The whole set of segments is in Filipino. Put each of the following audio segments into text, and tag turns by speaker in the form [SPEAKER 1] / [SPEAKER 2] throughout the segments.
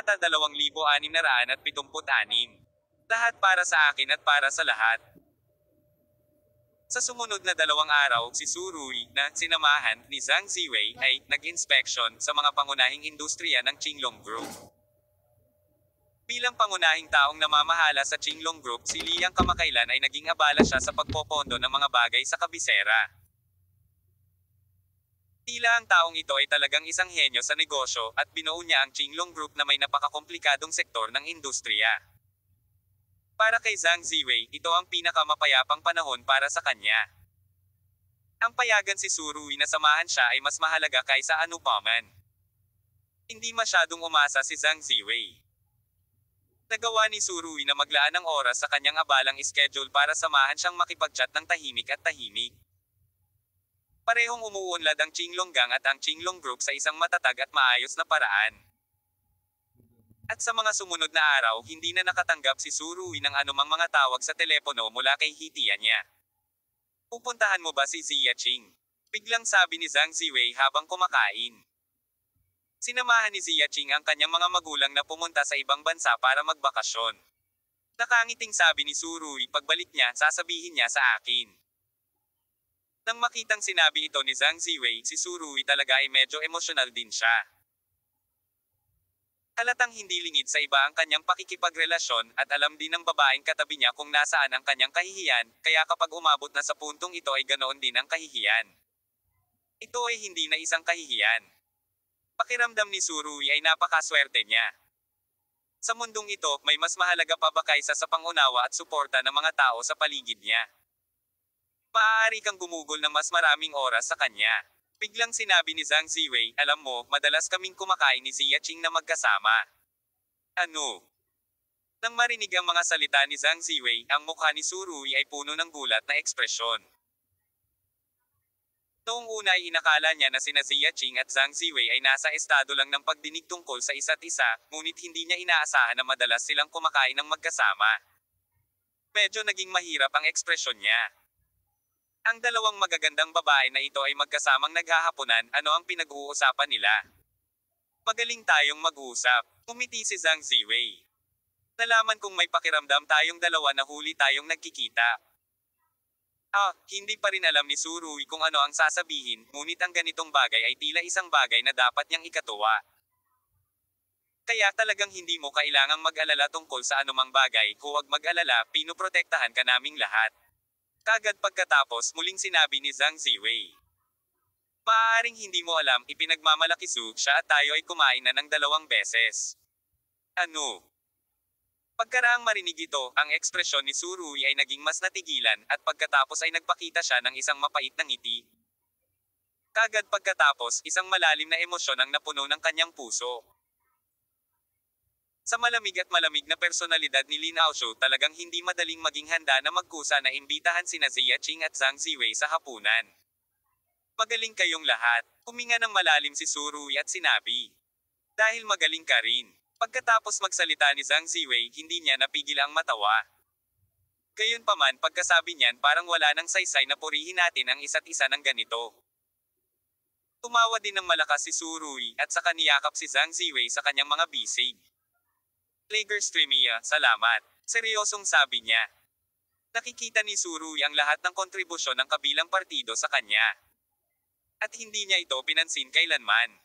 [SPEAKER 1] Kabanata 2676. Lahat para sa akin at para sa lahat. Sa sumunod na 2 araw, si Su Rui, na sinamahan ni Zhang Ziwei, ay nag-inspeksyon sa mga pangunahing industriya ng Qinglong Group. Bilang pangunahing taong namamahala sa Qinglong Group, si Liang kamakailan ay naging abala siya sa pagpopondo ng mga bagay sa kabisera. Tila ang taong ito ay talagang isang henyo sa negosyo at binuo niya ang Qinglong Group na may napakakomplikadong sektor ng industriya. Para kay Zhang Ziwei, ito ang pinakamapayapang panahon para sa kanya. Ang payagan si Su Rui na samahan siya ay mas mahalaga kaysa anupaman. Hindi masyadong umasa si Zhang Ziwei. Nagawa ni Su Rui na maglaan ng oras sa kanyang abalang schedule para samahan siyang makipag-chat ng tahimik at tahimik. Parehong umuunlad ang Qinglong Gang at ang Qinglong Group sa isang matatag at maayos na paraan. At sa mga sumunod na araw, hindi na nakatanggap si Su Rui ng anumang mga tawag sa telepono mula kay hitiya niya. Pupuntahan mo ba si Zia Qing? Biglang sabi ni Zhang Ziwei habang kumakain. Sinamahan ni Zia Qing ang kanyang mga magulang na pumunta sa ibang bansa para magbakasyon. Nakangiting sabi ni Su Rui, pagbalik niya, sasabihin niya sa akin. Nang makitang sinabi ito ni Zhang Ziwei, si Su Rui talaga ay medyo emosyonal din siya. Halatang hindi lingid sa iba ang kanyang pakikipagrelasyon, at alam din ng babaeng katabi niya kung nasaan ang kanyang kahihiyan, kaya kapag umabot na sa puntong ito ay ganoon din ang kahihiyan. Ito ay hindi na isang kahihiyan. Pakiramdam ni Su Rui ay napakaswerte niya. Sa mundong ito, may mas mahalaga pa ba kaysa sa pangunawa at suporta ng mga tao sa paligid niya? Maaari kang gumugol ng mas maraming oras sa kanya. Biglang sinabi ni Zhang Ziwei, alam mo, madalas kaming kumakain ni Zia Qing na magkasama. Ano? Nang marinig ang mga salita ni Zhang Ziwei, ang mukha ni Su Rui ay puno ng gulat na ekspresyon. Noong una ay inakala niya na sina Zia Qing at Zhang Ziwei ay nasa estado lang ng pagdinig tungkol sa isa't isa, ngunit hindi niya inaasahan na madalas silang kumakain ng magkasama. Medyo naging mahirap ang ekspresyon niya. Ang dalawang magagandang babae na ito ay magkasamang naghahaponan, ano ang pinag-uusapan nila? Magaling tayong mag-usap. Umiti si Zhang Ziwei. Nalaman kong may pakiramdam tayong dalawa na huli tayong nagkikita. Hindi pa rin alam ni Su Rui kung ano ang sasabihin, ngunit ang ganitong bagay ay tila isang bagay na dapat niyang ikatuwa. Kaya talagang hindi mo kailangang mag-alala tungkol sa anumang bagay, huwag mag-alala, pinoprotektahan ka naming lahat. Kagad pagkatapos, muling sinabi ni Zhang Ziwei. Maaaring hindi mo alam, ipinagmamalaki Su siya at tayo ay kumain na ng 2 beses. Ano? Pagkaraang marinig ito, ang ekspresyon ni Su Rui ay naging mas natigilan, at pagkatapos ay nagpakita siya ng isang mapait na ngiti. Kagad pagkatapos, isang malalim na emosyon ang napuno ng kanyang puso. Sa malamig at malamig na personalidad ni Lin Aoshu, talagang hindi madaling maging handa na magkusa na imbitahan sina Zia Qing at Zhang Ziwei sa hapunan. Magaling kayong lahat. Huminga ng malalim si Su Rui at sinabi. Dahil magaling ka rin. Pagkatapos magsalita ni Zhang Ziwei, hindi niya napigil ang matawa. Gayunpaman, pagkasabi niyan, parang wala nang saysay na purihin natin ang isa't isa ng ganito. Tumawa din ng malakas si Su Rui, at saka niyakap si Zhang Ziwei sa kanyang mga bisig. Lager Streamia, salamat. Seryosong sabi niya. Nakikita ni Su Rui ang lahat ng kontribusyon ng kabilang partido sa kanya. At hindi niya ito pinansin kailanman.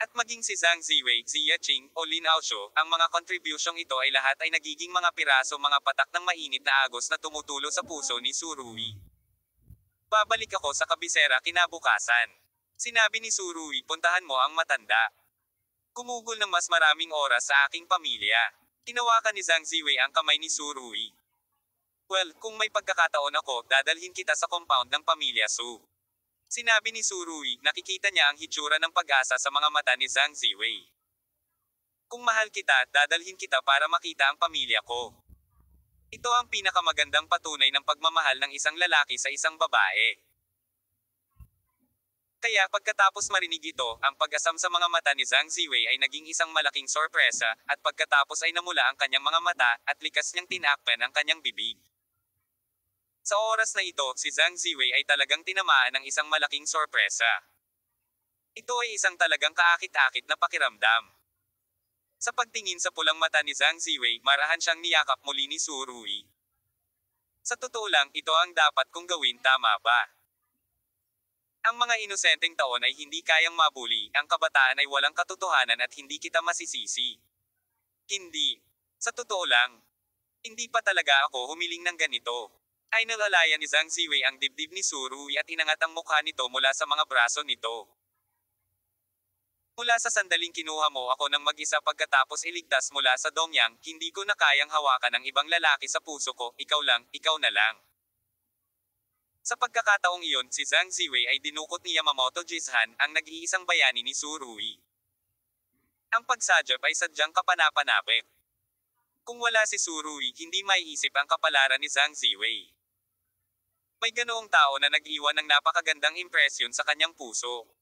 [SPEAKER 1] At maging si Zhang Ziwei, Zia Qing, o Lin Aoshu, ang mga kontribusyong ito ay lahat ay nagiging mga piraso mga patak ng mainit na agos na tumutulo sa puso ni Su Rui. Babalik ako sa kabisera kinabukasan. Sinabi ni Su Rui, puntahan mo ang matanda. Kumugol ng mas maraming oras sa aking pamilya. Hinawakan ni Zhang Ziwei ang kamay ni Su Rui. Well, kung may pagkakataon ako, dadalhin kita sa compound ng pamilya Su. Sinabi ni Su Rui, nakikita niya ang hitsura ng pag-asa sa mga mata ni Zhang Ziwei. Kung mahal kita, dadalhin kita para makita ang pamilya ko. Ito ang pinakamagandang patunay ng pagmamahal ng isang lalaki sa isang babae. Kaya pagkatapos marinig ito, ang pag-asam sa mga mata ni Zhang Ziwei ay naging isang malaking sorpresa, at pagkatapos ay namula ang kanyang mga mata, at likas niyang tinakpan ang kanyang bibig. Sa oras na ito, si Zhang Ziwei ay talagang tinamaan ng isang malaking sorpresa. Ito ay isang talagang kaakit-akit na pakiramdam. Sa pagtingin sa pulang mata ni Zhang Ziwei, marahan siyang niyakap muli ni Su Rui. Sa totoo lang, ito ang dapat kong gawin, tama ba? Ang mga inosenteng taon ay hindi kayang mabuli, ang kabataan ay walang katotohanan at hindi kita masisisi. Hindi. Sa totoo lang, hindi pa talaga ako humiling ng ganito. Ay nalalayan ni Zhang Ziwei ang dibdib ni Su Rui at inangat ang mukha nito mula sa mga braso nito. Mula sa sandaling kinuha mo ako ng mag-isa pagkatapos iligtas mula sa Dongyang, hindi ko na kayang hawakan ang ibang lalaki sa puso ko, ikaw na lang. Sa pagkakataong iyon, si Zhang Ziwei ay dinukot ni Yamamoto Jizhan, ang nag-iisang bayani ni Su Rui. Ang pagsadyap ay sadyang kapanapanabik. Kung wala si Su Rui, hindi maiisip ang kapalaran ni Zhang Ziwei. May ganoong tao na nag-iwan ng napakagandang impresyon sa kanyang puso.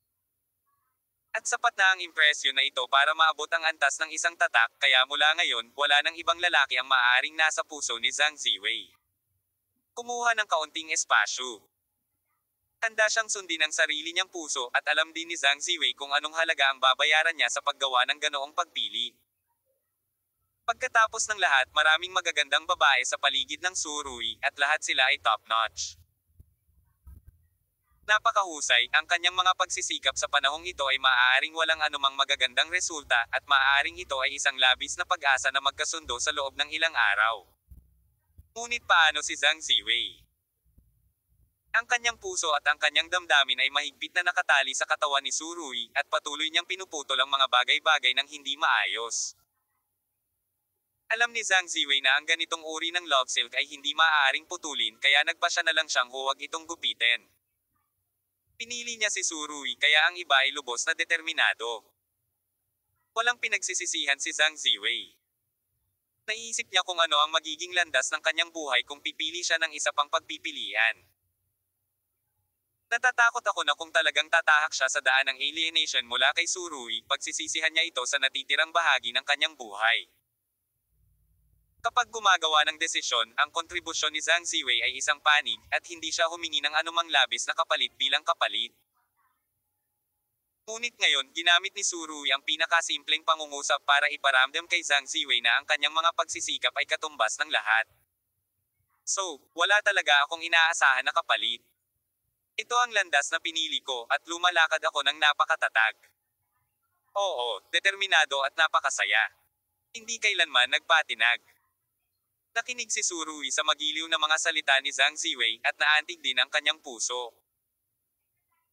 [SPEAKER 1] At sapat na ang impresyon na ito para maabot ang antas ng isang tatak, kaya mula ngayon, wala nang ibang lalaki ang maaaring nasa puso ni Zhang Ziwei. Kumuha ng kaunting espasyo. Handa siyang sundin ang sarili niyang puso at alam din ni Zhang Ziwei kung anong halaga ang babayaran niya sa paggawa ng ganoong pagpili. Pagkatapos ng lahat, maraming magagandang babae sa paligid ng Su Rui, at lahat sila ay top-notch. Napakahusay, ang kanyang mga pagsisikap sa panahong ito ay maaaring walang anumang magagandang resulta, at maaaring ito ay isang labis na pag-asa na magkasundo sa loob ng ilang araw. Ngunit paano si Zhang Ziwei? Ang kanyang puso at ang kanyang damdamin ay mahigpit na nakatali sa katawan ni Su Rui, at patuloy niyang pinuputol ang mga bagay-bagay ng hindi maayos. Alam ni Zhang Ziwei na ang ganitong uri ng love silk ay hindi maaaring putulin, kaya nagpasya na lang siyang huwag itong gupitin. Pinili niya si Su Rui, kaya ang iba ay lubos na determinado. Walang pinagsisisihan si Zhang Ziwei. Naisip niya kung ano ang magiging landas ng kanyang buhay kung pipili siya ng isa pang pagpipilian. Natatakot ako na kung talagang tatahak siya sa daan ng alienation mula kay Su Rui, pagsisisihan niya ito sa natitirang bahagi ng kanyang buhay. Kapag gumagawa ng desisyon, ang kontribusyon ni Zhang Ziwei ay isang panig, at hindi siya humingi ng anumang labis na kapalit bilang kapalit. Ngunit ngayon, ginamit ni Su Rui ang pinakasimpleng pangungusap para iparamdam kay Zhang Ziwei na ang kanyang mga pagsisikap ay katumbas ng lahat. So, wala talaga akong inaasahan na kapalit. Ito ang landas na pinili ko, at lumalakad ako ng napakatatag. Oo, determinado at napakasaya. Hindi kailanman nagpatinag. Nakinig si Su Rui sa magiliw na mga salita ni Zhang Ziwei, at naantig din ang kanyang puso.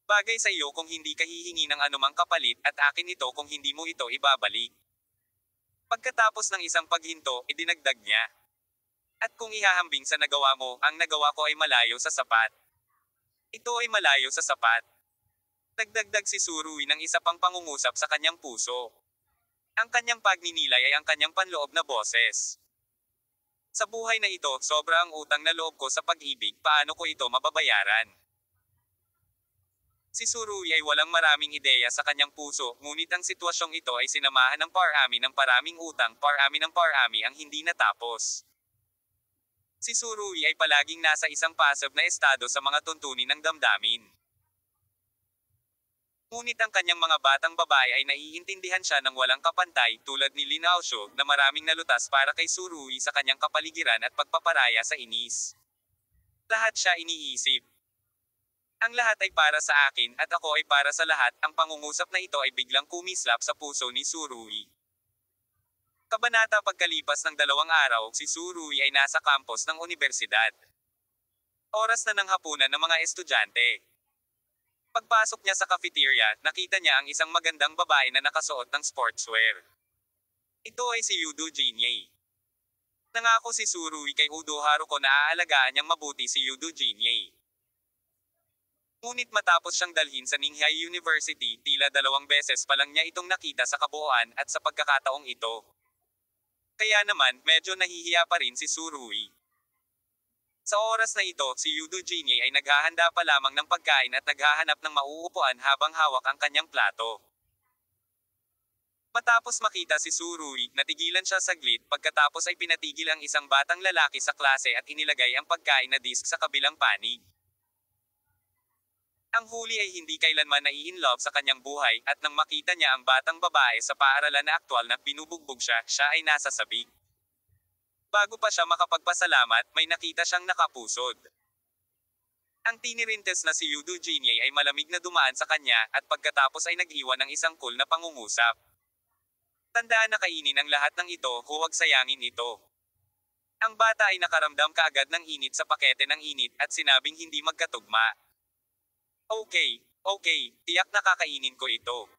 [SPEAKER 1] Bagay sa iyo kung hindi ka hihingi ng anumang kapalit, at akin ito kung hindi mo ito ibabalik. Pagkatapos ng isang paghinto, idinagdag niya. At kung ihahambing sa nagawa mo, ang nagawa ko ay malayo sa sapat. Ito ay malayo sa sapat. Nagdagdag si Su Rui ng isa pang pangungusap sa kanyang puso. Ang kanyang pagninilay ay ang kanyang panloob na boses. Sa buhay na ito, sobra ang utang na loob ko sa pag-ibig, paano ko ito mababayaran? Si Su Rui ay walang maraming ideya sa kanyang puso, ngunit ang sitwasyong ito ay sinamahan ng parami ng paraming utang, parami ang hindi natapos. Si Su Rui ay palaging nasa isang passive na estado sa mga tuntunin ng damdamin. Ngunit ang kanyang mga batang babae ay naiintindihan siya ng walang kapantay, tulad ni Lin Aosho, na maraming nalutas para kay Su Rui sa kanyang kapaligiran at pagpaparaya sa inis. Lahat siya iniisip. Ang lahat ay para sa akin, at ako ay para sa lahat. Ang pangungusap na ito ay biglang kumislap sa puso ni Su Rui. Kabanata pagkalipas ng 2 araw, si Su Rui ay nasa campus ng universidad. Oras na ng hapunan ng mga estudyante. Pagpasok niya sa cafeteria, nakita niya ang isang magandang babae na nakasuot ng sportswear. Ito ay si Yudo Jinyei. Nangako si Su Rui kay Udo Haruko na aalagaan niyang mabuti si Yudo Jinyei. Ngunit matapos siyang dalhin sa Ninghai University, tila 2 beses pa lang niya itong nakita sa kabuuan, at sa pagkakataong ito. Kaya naman, medyo nahihiya pa rin si Su Rui. Sa oras na ito, si Yudo Jinyei ay naghahanda pa lamang ng pagkain at naghahanap ng mauupuan habang hawak ang kanyang plato. Matapos makita si Su Rui, natigilan siya saglit, pagkatapos ay pinatigil ang isang batang lalaki sa klase at inilagay ang pagkain na disk sa kabilang panig. Ang huli ay hindi kailanman nai-inlove sa kanyang buhay, at nang makita niya ang batang babae sa paaralan na aktwal na binubugbog siya, siya ay nasa sabik. Bago pa siya makapagpasalamat, may nakita siyang nakapusod. Ang tinirintes na si Yudo Jinye ay malamig na dumaan sa kanya, at pagkatapos ay nag-iwan ng isang cool na pangungusap. Tandaan na kainin ang lahat ng ito, huwag sayangin ito. Ang bata ay nakaramdam kaagad ng init sa pakete ng init, at sinabing hindi magkatugma. Okay, tiyak na kakainin ko ito.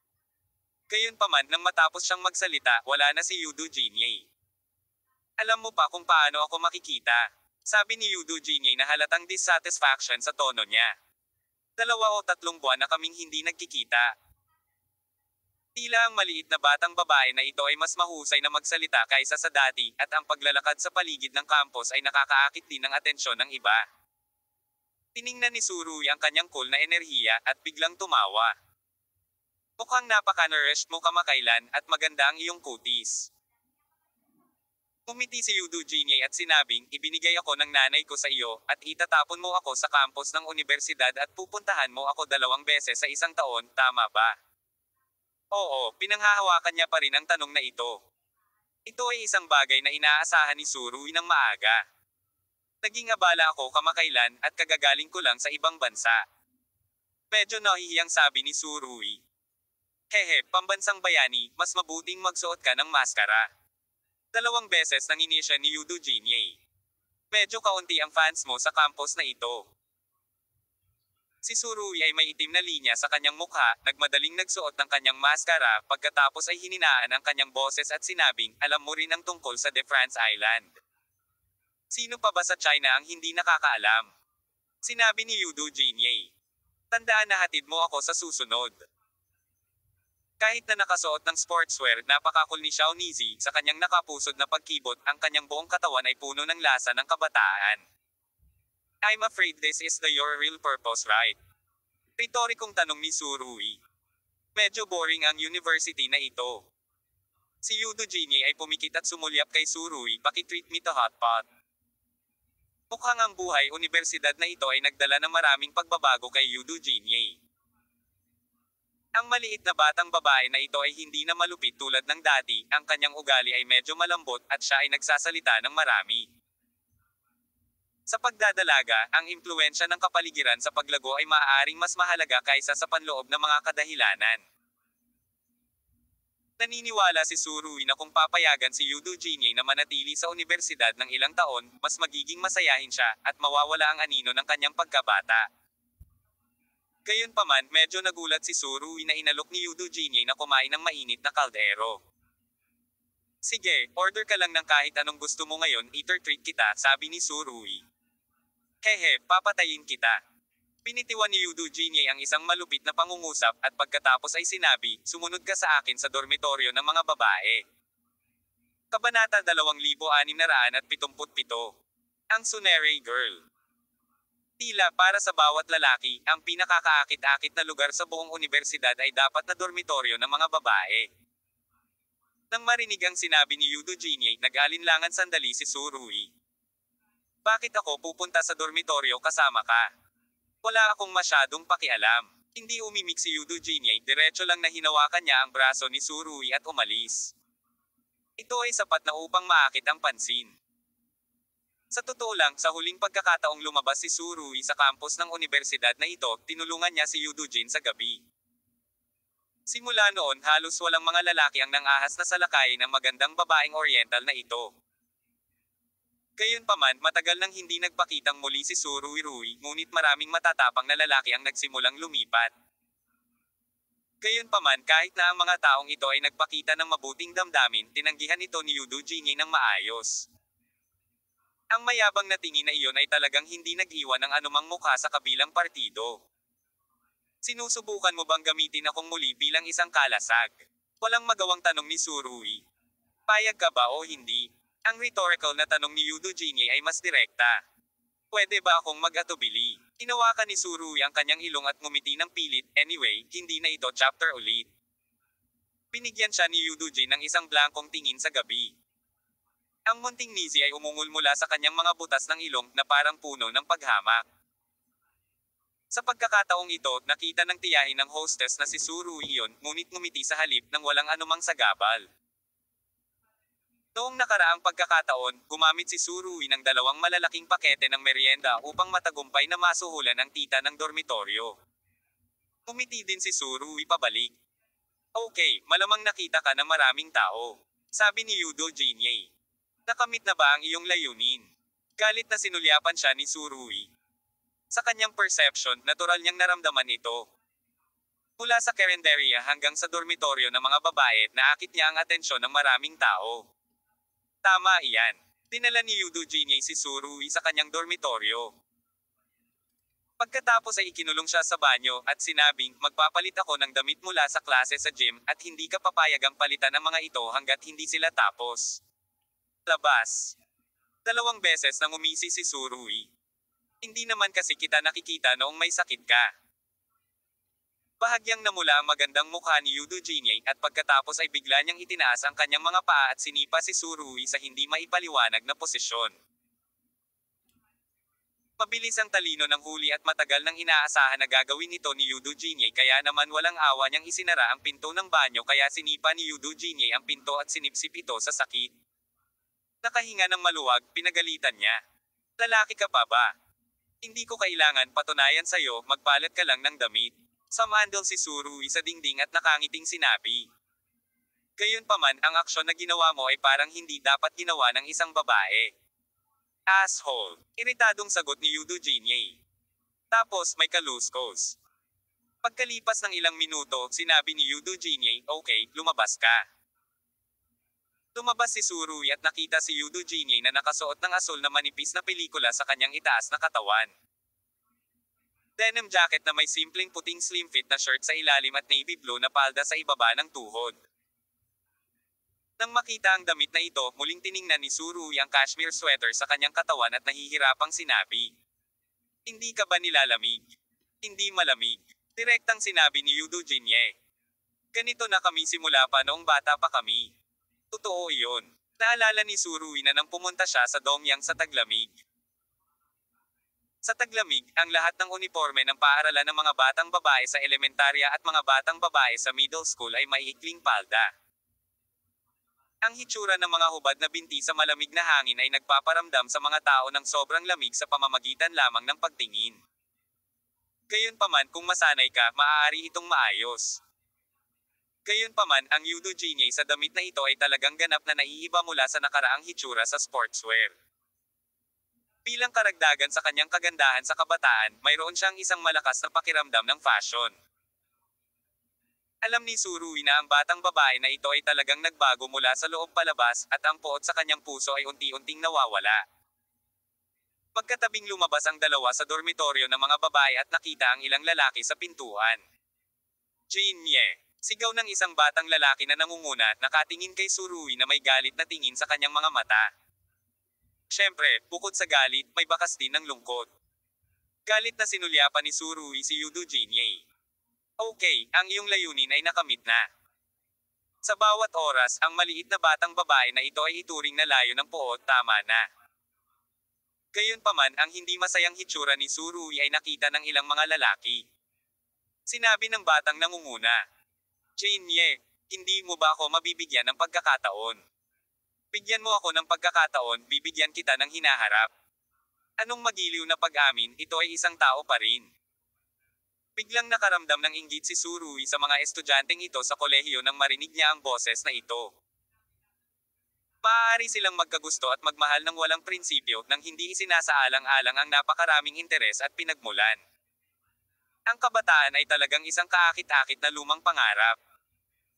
[SPEAKER 1] Gayunpaman nang matapos siyang magsalita, wala na si Yudo Jinye. Alam mo pa kung paano ako makikita? Sabi ni Yudo Jinye na halatang dissatisfaction sa tono niya. 2 o 3 buwan na kaming hindi nagkikita. Tila ang maliit na batang babae na ito ay mas mahusay na magsalita kaysa sa dati, at ang paglalakad sa paligid ng campus ay nakakaakit din ng atensyon ng iba. Tiningnan ni Surui ang kanyang cool na enerhiya, at biglang tumawa. Mukhang napaka-nourished mo kamakailan, at maganda ang iyong kutis. Umiti si Yudo Jinye at sinabing, ibinigay ako ng nanay ko sa iyo, at itatapon mo ako sa campus ng universidad at pupuntahan mo ako 2 beses sa isang taon, tama ba? Oo, pinanghahawakan niya pa rin ang tanong na ito. Ito ay isang bagay na inaasahan ni Surui ng maaga. Naging abala ako kamakailan, at kagagaling ko lang sa ibang bansa. Medyo nahihiyang sabi ni Surui. Hehe, pambansang bayani, mas mabuting magsuot ka ng maskara. 2 beses nang inisya ni Yudo Jinye. Medyo kaunti ang fans mo sa campus na ito. Si Surui ay may itim na linya sa kanyang mukha, nagmadaling nagsuot ng kanyang maskara, pagkatapos ay hininaan ang kanyang boses at sinabing, alam mo rin ang tungkol sa De France Island. Sino pa ba sa China ang hindi nakakaalam? Sinabi ni Yudo Jinye. Tandaan na hatid mo ako sa susunod. Kahit na nakasuot ng sportswear, napakakul ni Xiao Nizi, sa kanyang nakapusod na pagkibot, ang kanyang buong katawan ay puno ng lasa ng kabataan. I'm afraid this is your real purpose, right? Retorikong tanong ni Surui. Medyo boring ang university na ito. Si Yudo Jinye ay pumikit at sumulyap kay Surui, paki-treat me to hot pot. Mukhang ang buhay universidad na ito ay nagdala ng maraming pagbabago kay Yudo Jinye. Ang maliit na batang babae na ito ay hindi na malupit tulad ng dati, ang kanyang ugali ay medyo malambot, at siya ay nagsasalita ng marami. Sa pagdadalaga, ang impluwensya ng kapaligiran sa paglago ay maaaring mas mahalaga kaysa sa panloob na mga kadahilanan. Naniniwala si Surui na kung papayagan si Yudo Jinye na manatili sa universidad ng ilang taon, mas magiging masayahin siya, at mawawala ang anino ng kanyang pagkabata. Gayunpaman, medyo nagulat si Surui na inalok ni Yudo Jinye na kumain ng mainit na kaldero. Sige, order ka lang ng kahit anong gusto mo ngayon, eater treat kita, sabi ni Surui. Hehe, papatayin kita. Pinitiwan ni Yudo Jinye ang isang malupit na pangungusap, at pagkatapos ay sinabi, sumunod ka sa akin sa dormitoryo ng mga babae. Kabanata 2677. Ang Tsunere Girl. Tila para sa bawat lalaki, ang pinakakaakit-akit na lugar sa buong universidad ay dapat na dormitoryo ng mga babae. Nang marinig ang sinabi ni Yudo Jinye, nag-alinlangan sandali si Surui. Bakit ako pupunta sa dormitoryo kasama ka? Wala akong masyadong pakialam. Hindi umimik si Yudo Jinye, diretso lang na hinawakan niya ang braso ni Surui at umalis. Ito ay sapat na upang maakit ang pansin. Sa totoo lang, sa huling pagkakataong lumabas si Surui sa campus ng universidad na ito, tinulungan niya si Yudo Jin sa gabi. Simula noon, halos walang mga lalaki ang nangahas na salakay ng magandang babaeng oriental na ito. Gayunpaman, matagal nang hindi nagpakitang muli si Surui, ngunit maraming matatapang na lalaki ang nagsimulang lumipat. Gayunpaman, kahit na ang mga taong ito ay nagpakita ng mabuting damdamin, tinanggihan ito ni Yudo Jinye ng maayos. Ang mayabang na tingin na iyon ay talagang hindi nag-iwan ng anumang mukha sa kabilang partido. Sinusubukan mo bang gamitin akong muli bilang isang kalasag? Walang magawang tanong ni Surui. Payag ka ba o hindi? Ang rhetorical na tanong ni Yudo Jinye ay mas direkta. Pwede ba akong mag-atubili? Hinawakan ni Surui ang kanyang ilong at ngumiti ng pilit, anyway, hindi na ito chapter ulit. Binigyan siya ni Yudo Jin ng isang blankong tingin sa gabi. Ang munting Nizi ay umungol mula sa kanyang mga butas ng ilong na parang puno ng paghamak. Sa pagkakataong ito, nakita ng tiyahin ng hostess na si Surui iyon, ngunit ngumiti sa halip ng walang anumang sagabal. Noong nakaraang pagkakataon, gumamit si Surui ng dalawang malalaking pakete ng merienda upang matagumpay na masuhulan ang tita ng dormitoryo. Ngumiti din si Surui pabalik. Okay, malamang nakita ka ng maraming tao. Sabi ni Yudo Jinye. Nakamit na ba ang iyong layunin? Galit na sinulyapan siya ni Surui. Sa kanyang perception, natural niyang naramdaman ito. Mula sa karinderya hanggang sa dormitoryo ng mga babae, naakit niya ang atensyon ng maraming tao. Tama iyan. Dinala ni Yudo Jinye si Surui sa kanyang dormitoryo. Pagkatapos ay ikinulong siya sa banyo at sinabing, magpapalit ako ng damit mula sa klase sa gym at hindi ka papayagang palitan ang mga ito hanggat hindi sila tapos. Labas. 2 beses nang umisi si Surui. Hindi naman kasi kita nakikita noong may sakit ka. Bahagyang namula ang magandang mukha ni Yudo Jinye at pagkatapos ay bigla niyang itinaas ang kanyang mga paa at sinipa si Surui sa hindi maipaliwanag na posisyon. Mabilis ang talino ng huli at matagal nang inaasahan na gagawin ito ni Yudo Jinye kaya naman walang awa niyang isinara ang pinto ng banyo kaya sinipa ni Yudo Jinye ang pinto at sinipsip ito sa sakit. Nakahinga ng maluwag, pinagalitan niya. Lalaki ka pa ba? Hindi ko kailangan patunayan sa'yo, magpalat ka lang ng damit. Sumandal si Surui sa dingding at nakangiting sinabi. Gayunpaman, ang aksyon na ginawa mo ay parang hindi dapat ginawa ng isang babae. Asshole. Iritadong sagot ni Yudo Jinye. Tapos may kaluskos. Pagkalipas ng ilang minuto, sinabi ni Yudo Jinye, okay, lumabas ka. Lumabas si Surui at nakita si Yudo Jinye na nakasuot ng asul na manipis na pelikula sa kanyang itaas na katawan. Denim jacket na may simpleng puting slim fit na shirt sa ilalim at navy blue na palda sa ibaba ng tuhod. Nang makita ang damit na ito, muling tiningnan ni Surui ang cashmere sweater sa kanyang katawan at nahihirapang sinabi. Hindi ka ba nilalamig? Hindi malamig. Direktang sinabi ni Yudo Jinye. Ganito na kami simula pa noong bata pa kami. Totoo iyon. Naalala ni Surui na nang pumunta siya sa Dongyang sa taglamig. Sa taglamig, ang lahat ng uniforme ng paaralan ng mga batang babae sa elementarya at mga batang babae sa middle school ay maiikling palda. Ang hitsura ng mga hubad na binti sa malamig na hangin ay nagpaparamdam sa mga tao ng sobrang lamig sa pamamagitan lamang ng pagtingin. Gayunpaman kung masanay ka, maaari itong maayos. Gayunpaman, ang Yudo Jinye sa damit na ito ay talagang ganap na naiiba mula sa nakaraang hitsura sa sportswear. Bilang karagdagan sa kanyang kagandahan sa kabataan, mayroon siyang isang malakas na pakiramdam ng fashion. Alam ni Surui na ang batang babae na ito ay talagang nagbago mula sa loob palabas, at ang puot sa kanyang puso ay unti-unting nawawala. Pagkatabing lumabas ang dalawa sa dormitoryo ng mga babae at nakita ang ilang lalaki sa pintuan. Jinye. Sigaw ng isang batang lalaki na nangunguna, nakatingin kay Surui na may galit na tingin sa kanyang mga mata. Siyempre, bukod sa galit, may bakas din ng lungkot. Galit na sinulyapan ni Surui si Yudo Jinye. Okay, ang iyong layunin ay nakamit na. Sa bawat oras, ang maliit na batang babae na ito ay ituring na layo ng puot, tama na. Gayunpaman, ang hindi masayang hitsura ni Surui ay nakita ng ilang mga lalaki. Sinabi ng batang nangunguna. Jinye, hindi mo ba ako mabibigyan ng pagkakataon? Bigyan mo ako ng pagkakataon, bibigyan kita ng hinaharap. Anong magiliw na pag-amin, ito ay isang tao pa rin. Biglang nakaramdam ng inggit si Surui sa mga estudyanteng ito sa kolehiyo nang marinig niya ang boses na ito. Maaari silang magkagusto at magmahal ng walang prinsipyo nang hindi isinasaalang-alang ang napakaraming interes at pinagmulan. Ang kabataan ay talagang isang kaakit-akit na lumang pangarap.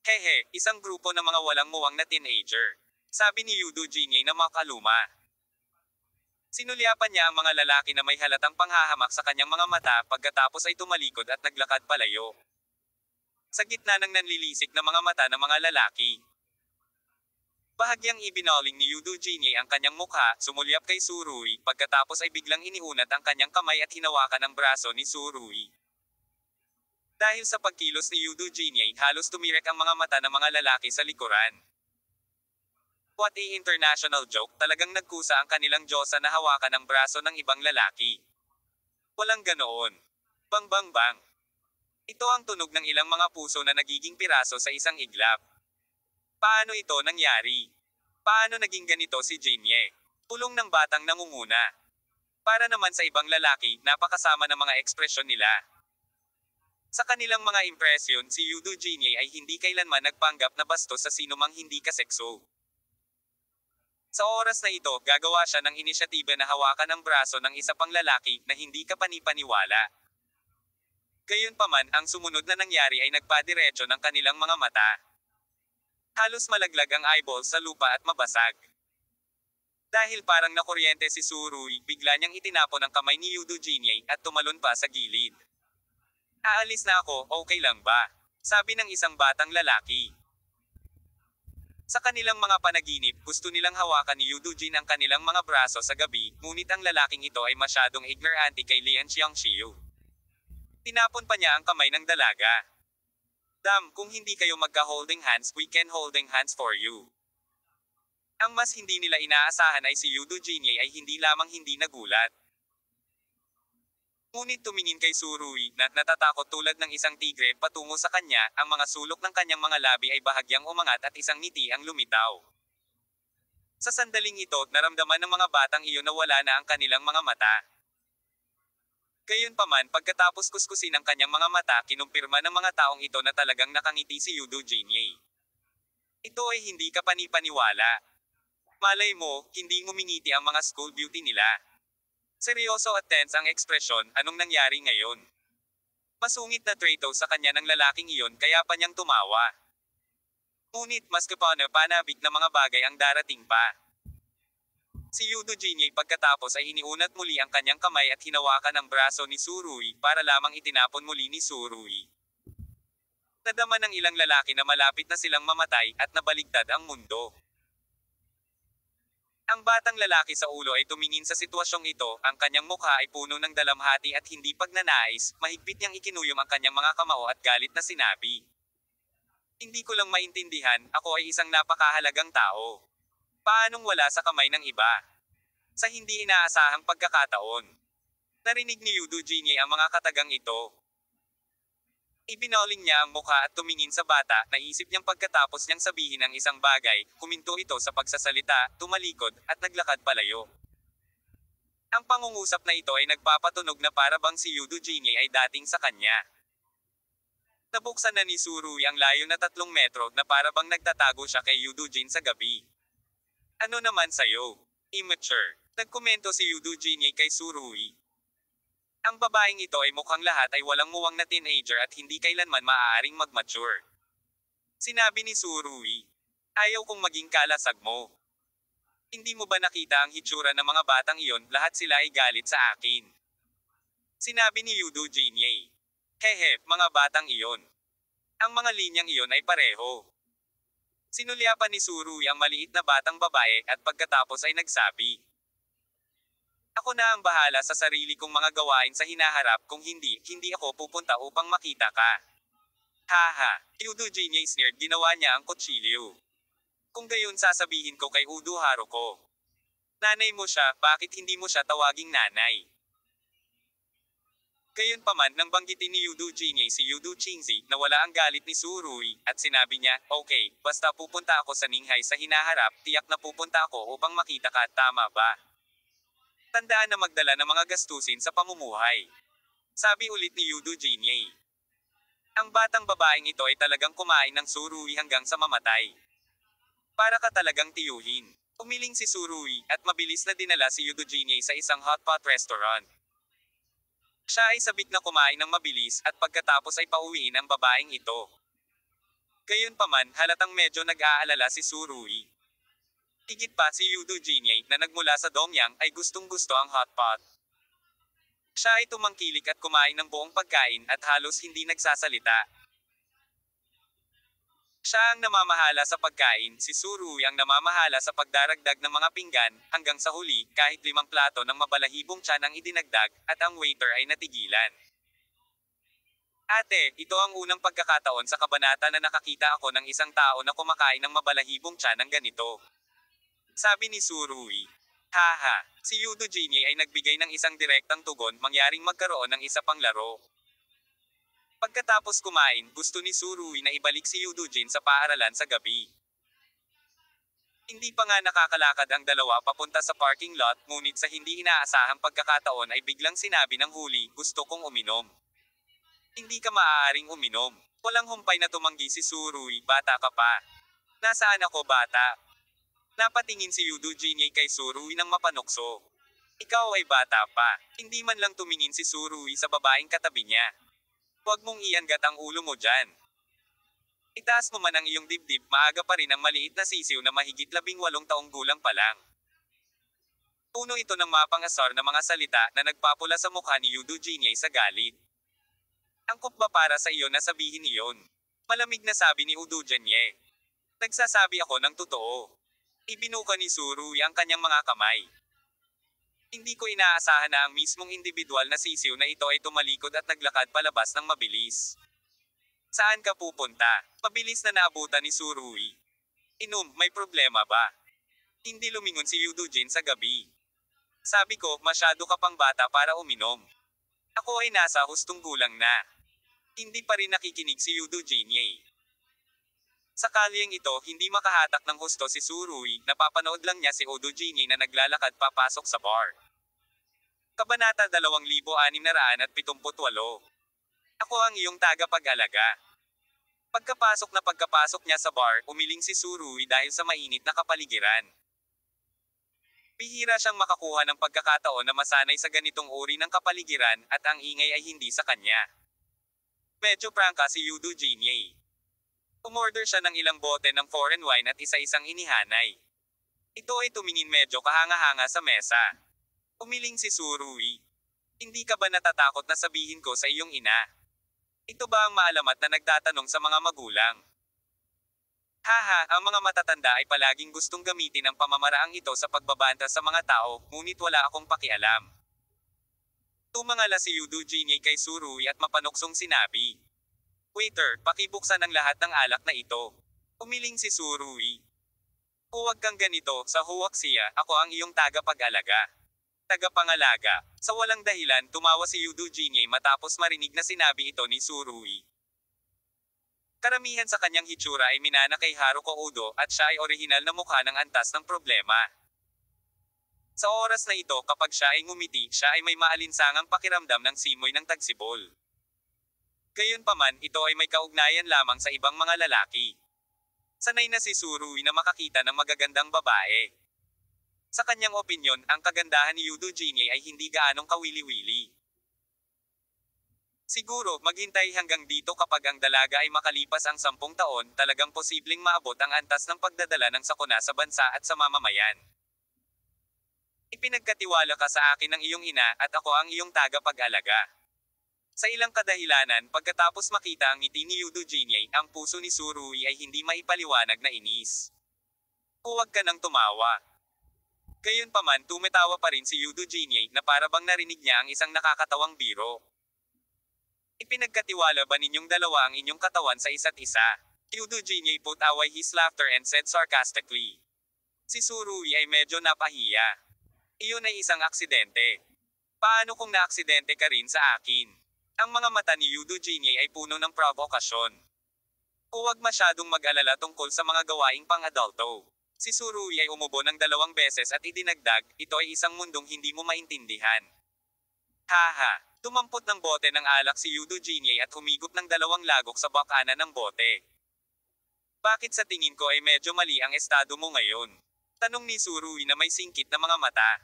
[SPEAKER 1] Hehe, isang grupo ng mga walang muwang na teenager. Sabi ni Yudo Jinye na makaluma. Sinulyapan niya ang mga lalaki na may halatang panghahamak sa kanyang mga mata pagkatapos ay tumalikod at naglakad palayo. Sa gitna ng nanlilisik na mga mata ng mga lalaki. Bahagyang ibinaling ni Yudo Jinye ang kanyang mukha, sumulyap kay Surui, pagkatapos ay biglang iniunat ang kanyang kamay at hinawakan ang braso ni Surui. Dahil sa pagkilos ni Yudo Jinye, halos tumirek ang mga mata ng mga lalaki sa likuran. What a international joke, talagang nagkusa ang kanilang diyosa na hawakan ang braso ng ibang lalaki. Walang ganoon. Bang bang bang. Ito ang tunog ng ilang mga puso na nagiging piraso sa isang iglap. Paano ito nangyari? Paano naging ganito si Jinye? Pulong ng batang nangunguna. Para naman sa ibang lalaki, napakasama ng mga ekspresyon nila. Sa kanilang mga impresyon, si Yudo Jinye ay hindi kailanman nagpanggap na bastos sa sinumang hindi kasekso. Sa oras na ito, gagawa siya ng inisyatiba na hawakan ang braso ng isa pang lalaki na hindi kapanipaniwala. Gayunpaman, ang sumunod na nangyari ay nagpadiretso ng kanilang mga mata. Halos malaglag ang eyeballs sa lupa at mabasag. Dahil parang nakuryente si Surui, bigla niyang itinapon ang kamay ni Yudo Jinye at tumalon pa sa gilid. Aalis na ako, okay lang ba? Sabi ng isang batang lalaki. Sa kanilang mga panaginip, gusto nilang hawakan ni Yudo Jin ang kanilang mga braso sa gabi, ngunit ang lalaking ito ay masyadong ignorante kay Lian Xiangxiu. Tinapon pa niya ang kamay ng dalaga. Dam, kung hindi kayo magka-holding hands, we can holding hands for you. Ang mas hindi nila inaasahan ay si Yudo Jinye ay hindi lamang hindi nagulat. Ngunit tumingin kay Surui na natatakot tulad ng isang tigre patungo sa kanya, ang mga sulok ng kanyang mga labi ay bahagyang umangat at isang ngiti ang lumitaw. Sa sandaling ito, naramdaman ng mga batang iyon na wala na ang kanilang mga mata. Gayunpaman, pagkatapos kuskusin ang kanyang mga mata, kinumpirma ng mga taong ito na talagang nakangiti si Yudo Jinye. Ito ay hindi kapanipaniwala. Malay mo, hindi ngumingiti ang mga school beauty nila. Seryoso at tense ang ekspresyon, anong nangyari ngayon? Masungit na trato sa kanya ng lalaking iyon kaya pa niyang tumawa. Ngunit mas kapanabik na mga bagay ang darating pa. Si Yudo Jinye pagkatapos ay iniunat muli ang kanyang kamay at hinawakan ang braso ni Surui para lamang itinapon muli ni Surui. Nadama ng ilang lalaki na malapit na silang mamatay at nabaligtad ang mundo. Ang batang lalaki sa ulo ay tumingin sa sitwasyong ito, ang kanyang mukha ay puno ng dalamhati at hindi pagnanais, mahigpit niyang ikinuyom ang kanyang mga kamao at galit na sinabi. Hindi ko lang maintindihan, ako ay isang napakahalagang tao. Paanong wala sa kamay ng iba? Sa hindi inaasahang pagkakataon. Narinig ni Yudo Jinye ang mga katagang ito. Ibinoling niya ang mukha at tumingin sa bata, naisip niyang pagkatapos niyang sabihin ang isang bagay, kuminto ito sa pagsasalita, tumalikod, at naglakad palayo. Ang pangungusap na ito ay nagpapatunog na para bang si Yudo Jinye ay dating sa kanya. Nabuksan na ni Surui ang layo na 3 metro na para bang nagtatago siya kay Yudo Jin sa gabi. Ano naman sayo? Immature. Nagkomento si Yudo Jinye kay Surui. Ang babaeng ito ay mukhang lahat ay walang muwang na teenager at hindi kailanman maaaring mag-mature. Sinabi ni Surui. Ayaw kong maging kalasag mo. Hindi mo ba nakita ang hitsura ng mga batang iyon, lahat sila ay galit sa akin. Sinabi ni Yudo Jinye. Hehe, mga batang iyon. Ang mga linyang iyon ay pareho. Sinulyapan ni Surui ang maliit na batang babae at pagkatapos ay nagsabi. Ako na ang bahala sa sarili kong mga gawain sa hinaharap, kung hindi ako pupunta upang makita ka. Haha, Yudo Jinye sneered, ginawa niya ang kutsilyo. Kung gayon sasabihin ko kay Udo Haruko. Nanay mo siya, bakit hindi mo siya tawaging nanay? Gayunpaman nang banggitin ni Yudo Jinye si Yudo Qingzi na wala ang galit ni Surui, at sinabi niya, okay, basta pupunta ako sa Ninghay sa hinaharap, tiyak na pupunta ako upang makita ka, tama ba? Tandaan na magdala ng mga gastusin sa pamumuhay. Sabi ulit ni Yudo Jinye. Ang batang babaeng ito ay talagang kumain ng Surui hanggang sa mamatay. Para ka talagang tiyuhin. Umiling si Surui, at mabilis na dinala si Yudo Jinye sa isang hotpot restaurant. Siya ay sabik na kumain ng mabilis at pagkatapos ay pauwiin ang babaeng ito. Gayunpaman, halatang medyo nag-aalala si Surui. Higit pa si Yudo Jinye na nagmula sa Dongyang ay gustong-gusto ang hotpot. Siya ay tumangkilik at kumain ng buong pagkain at halos hindi nagsasalita. Siya ang namamahala sa pagkain, si Surui ang namamahala sa pagdaragdag ng mga pinggan, hanggang sa huli, kahit 5 plato ng mabalahibong tiyan ang idinagdag, at ang waiter ay natigilan. Ate, ito ang unang pagkakataon sa kabanata na nakakita ako ng isang tao na kumakain ng mabalahibong tiyan ng ganito. Sabi ni Surui. Haha, si Yudo Jinye ay nagbigay ng isang direktang tugon, mangyaring magkaroon ng isa pang laro. Pagkatapos kumain, gusto ni Surui na ibalik si Yudujin sa paaralan sa gabi. Hindi pa nga nakakalakad ang dalawa papunta sa parking lot, ngunit sa hindi inaasahang pagkakataon ay biglang sinabi ng huli, gusto kong uminom. Hindi ka maaaring uminom. Walang humpay na tumanggi si Surui, bata ka pa. Nasaan ako bata? Napatingin si Yudujin kay Surui ng mapanukso. Ikaw ay bata pa. Hindi man lang tumingin si Surui sa babaeng katabi niya. Huwag mong iangat ang ulo mo dyan. Itaas mo man ang iyong dibdib, maaga pa rin ang maliit na sisiw na mahigit 18 taong gulang pa lang. Puno ito ng mapangasar na mga salita na nagpapula sa mukha ni Yudujin sa galit. Angkop ba para sa iyo na sabihin iyon? Malamig na sabi ni Yudujin. Nagsasabi ako ng totoo. Ibinuka ni Surui ang kanyang mga kamay. Hindi ko inaasahan na ang mismong individual na sisiw na ito ay tumalikod at naglakad palabas ng mabilis. Saan ka pupunta? Mabilis na naabutan ni Surui. Inom, may problema ba? Hindi lumingon si Yudujin sa gabi. Sabi ko, masyado ka pang bata para uminom. Ako ay nasa hustong gulang na. Hindi pa rin nakikinig si Yudujin. Sa kalyeng ito, hindi makahatak ng husto si Surui, napapanood lang niya si Yudujin na naglalakad papasok sa bar. Kabanata 2678. Ako ang iyong tagapag-alaga. Pagkapasok niya sa bar, umiling si Surui dahil sa mainit na kapaligiran. Bihira siyang makakuha ng pagkakataon na masanay sa ganitong uri ng kapaligiran, at ang ingay ay hindi sa kanya. Medyo prangka si Yudujin. Umorder siya ng ilang bote ng foreign wine at isa-isang inihanay. Ito ay tumingin medyo kahanga-hanga sa mesa. Umiling si Surui. Hindi ka ba natatakot na sabihin ko sa iyong ina? Ito ba ang maalamat na nagtatanong sa mga magulang? Haha, ang mga matatanda ay palaging gustong gamitin ang pamamaraang ito sa pagbabanta sa mga tao, ngunit wala akong pakialam. Tumangala si Yudujin kay Surui at mapanuksong sinabi. Waiter, pakibuksan ang lahat ng alak na ito. Umiling si Surui. Huwag kang ganito, sa huwak siya, ako ang iyong tagapag-alaga. Tagapangalaga. Sa walang dahilan, tumawa si Yudujin matapos marinig na sinabi ito ni Surui. Karamihan sa kanyang hitsura ay minana kay Haruko Udo, at siya ay orihinal na mukha ng antas ng problema. Sa oras na ito, kapag siya ay ngumiti, siya ay may maalinsangang pakiramdam ng simoy ng tagsibol. Gayunpaman, ito ay may kaugnayan lamang sa ibang mga lalaki. Sanay na si Surui na makakita ng magagandang babae. Sa kanyang opinyon, ang kagandahan ni Yudujin ay hindi gaanong kawili-wili. Siguro, maghintay hanggang dito kapag ang dalaga ay makalipas ang 10 taon, talagang posibleng maabot ang antas ng pagdadala ng sakuna sa bansa at sa mamamayan. Ipinagkatiwala ka sa akin ng iyong ina, at ako ang iyong tagapag-alaga. Sa ilang kadahilanan, pagkatapos makita ang ngiti ni Yudujin, ang puso ni Surui ay hindi maipaliwanag na inis. Huwag ka nang tumawa. Gayunpaman, tumatawa pa rin si Yudujin na para bang narinig niya ang isang nakakatawang biro. Ipinagkatiwala ba ninyong dalawa ang inyong katawan sa isa't isa? Yudujin put away his laughter and said sarcastically. Si Surui ay medyo napahiya. Iyon ay isang aksidente. Paano kung naaksidente ka rin sa akin? Ang mga mata ni Yudujin ay puno ng provokasyon. Huwag masyadong mag-alala tungkol sa mga gawaing pang-adulto. Si Surui ay umubo ng 2 beses at idinagdag, ito ay isang mundong hindi mo maintindihan. Haha, tumampot ng bote ng alak si Yudujin at humigop ng 2 lagok sa bakanan ng bote. Bakit sa tingin ko ay medyo mali ang estado mo ngayon? Tanong ni Surui na may singkit na mga mata.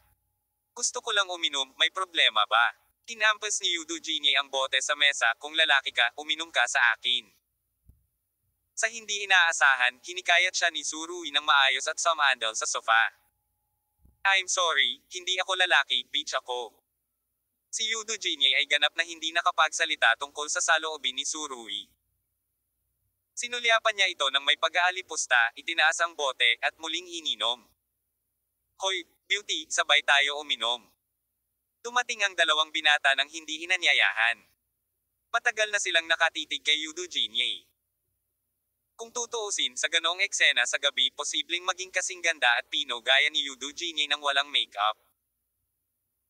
[SPEAKER 1] Gusto ko lang uminom, may problema ba? Tinampas ni Yudujin ang bote sa mesa, kung lalaki ka, uminom ka sa akin. Sa hindi inaasahan, hinikayat siya ni Surui ng maayos at sumandal sa sofa. I'm sorry, hindi ako lalaki, bitch ako. Si Yudujin ay ganap na hindi nakapagsalita tungkol sa saloobin ni Surui. Sinulyapan niya ito ng may pag-aalipusta, itinaas ang bote, at muling ininom. Hoy, beauty, sabay tayo uminom. Dumating ang 2 binata ng hindi inanyayahan. Matagal na silang nakatitig kay Yudujin. Kung tutuusin, sa ganoong eksena sa gabi, posibleng maging kasing ganda at pino gaya ni Yudujin nang walang makeup.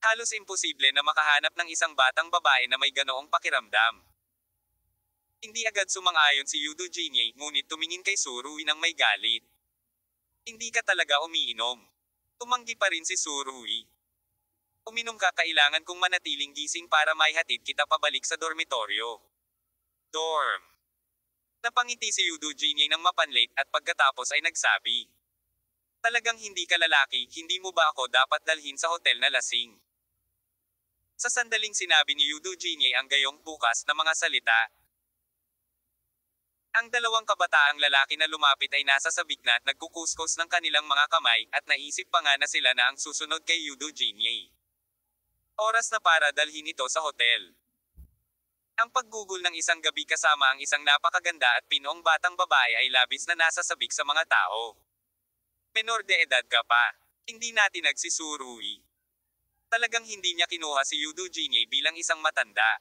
[SPEAKER 1] Halos imposible na makahanap ng isang batang babae na may ganoong pakiramdam. Hindi agad sumang-ayon si Yudo Jinye, ngunit tumingin kay Surui ng may galit. Hindi ka talaga umiinom. Tumanggi pa rin si Surui. Uminom ka, kailangan kong manatiling gising para maihatid kita pabalik sa dormitoryo. Dorm. Napangiti si Yudo Jinye ng mapanlit at pagkatapos ay nagsabi. Talagang hindi ka lalaki, hindi mo ba ako dapat dalhin sa hotel na lasing? Sa sandaling sinabi ni Yudo Jinye ang gayong bukas na mga salita. Ang dalawang kabataang lalaki na lumapit ay nasa sabik na, nagkukuskus ng kanilang mga kamay, at naisip pa nga na sila na ang susunod kay Yudo Jinye. Oras na para dalhin ito sa hotel. Ang paggugol ng isang gabi kasama ang isang napakaganda at pinong batang babae ay labis na nasasabik sa mga tao. Menor de edad ka pa. Hindi natin nagsisurui. Talagang hindi niya kinuha si Yudo Jinye bilang isang matanda.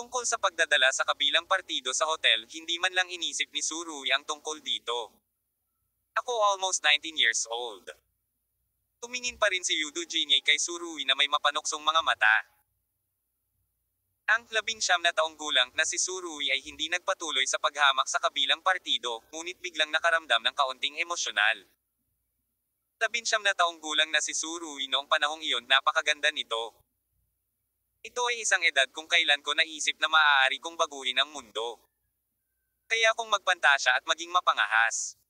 [SPEAKER 1] Tungkol sa pagdadala sa kabilang partido sa hotel, hindi man lang inisip ni Surui ang tungkol dito. Ako almost 19 years old. Tumingin pa rin si Yudo Jinye kay Surui na may mapanuksong mga mata. Ang 19 na taong gulang na si Surui ay hindi nagpatuloy sa paghamak sa kabilang partido, ngunit biglang nakaramdam ng kaunting emosyonal. 19 na taong gulang na si Surui noong panahong iyon, napakaganda nito. Ito ay isang edad kung kailan ko naisip na maaari kong baguhin ang mundo. Kaya kung magpantasya at maging mapangahas.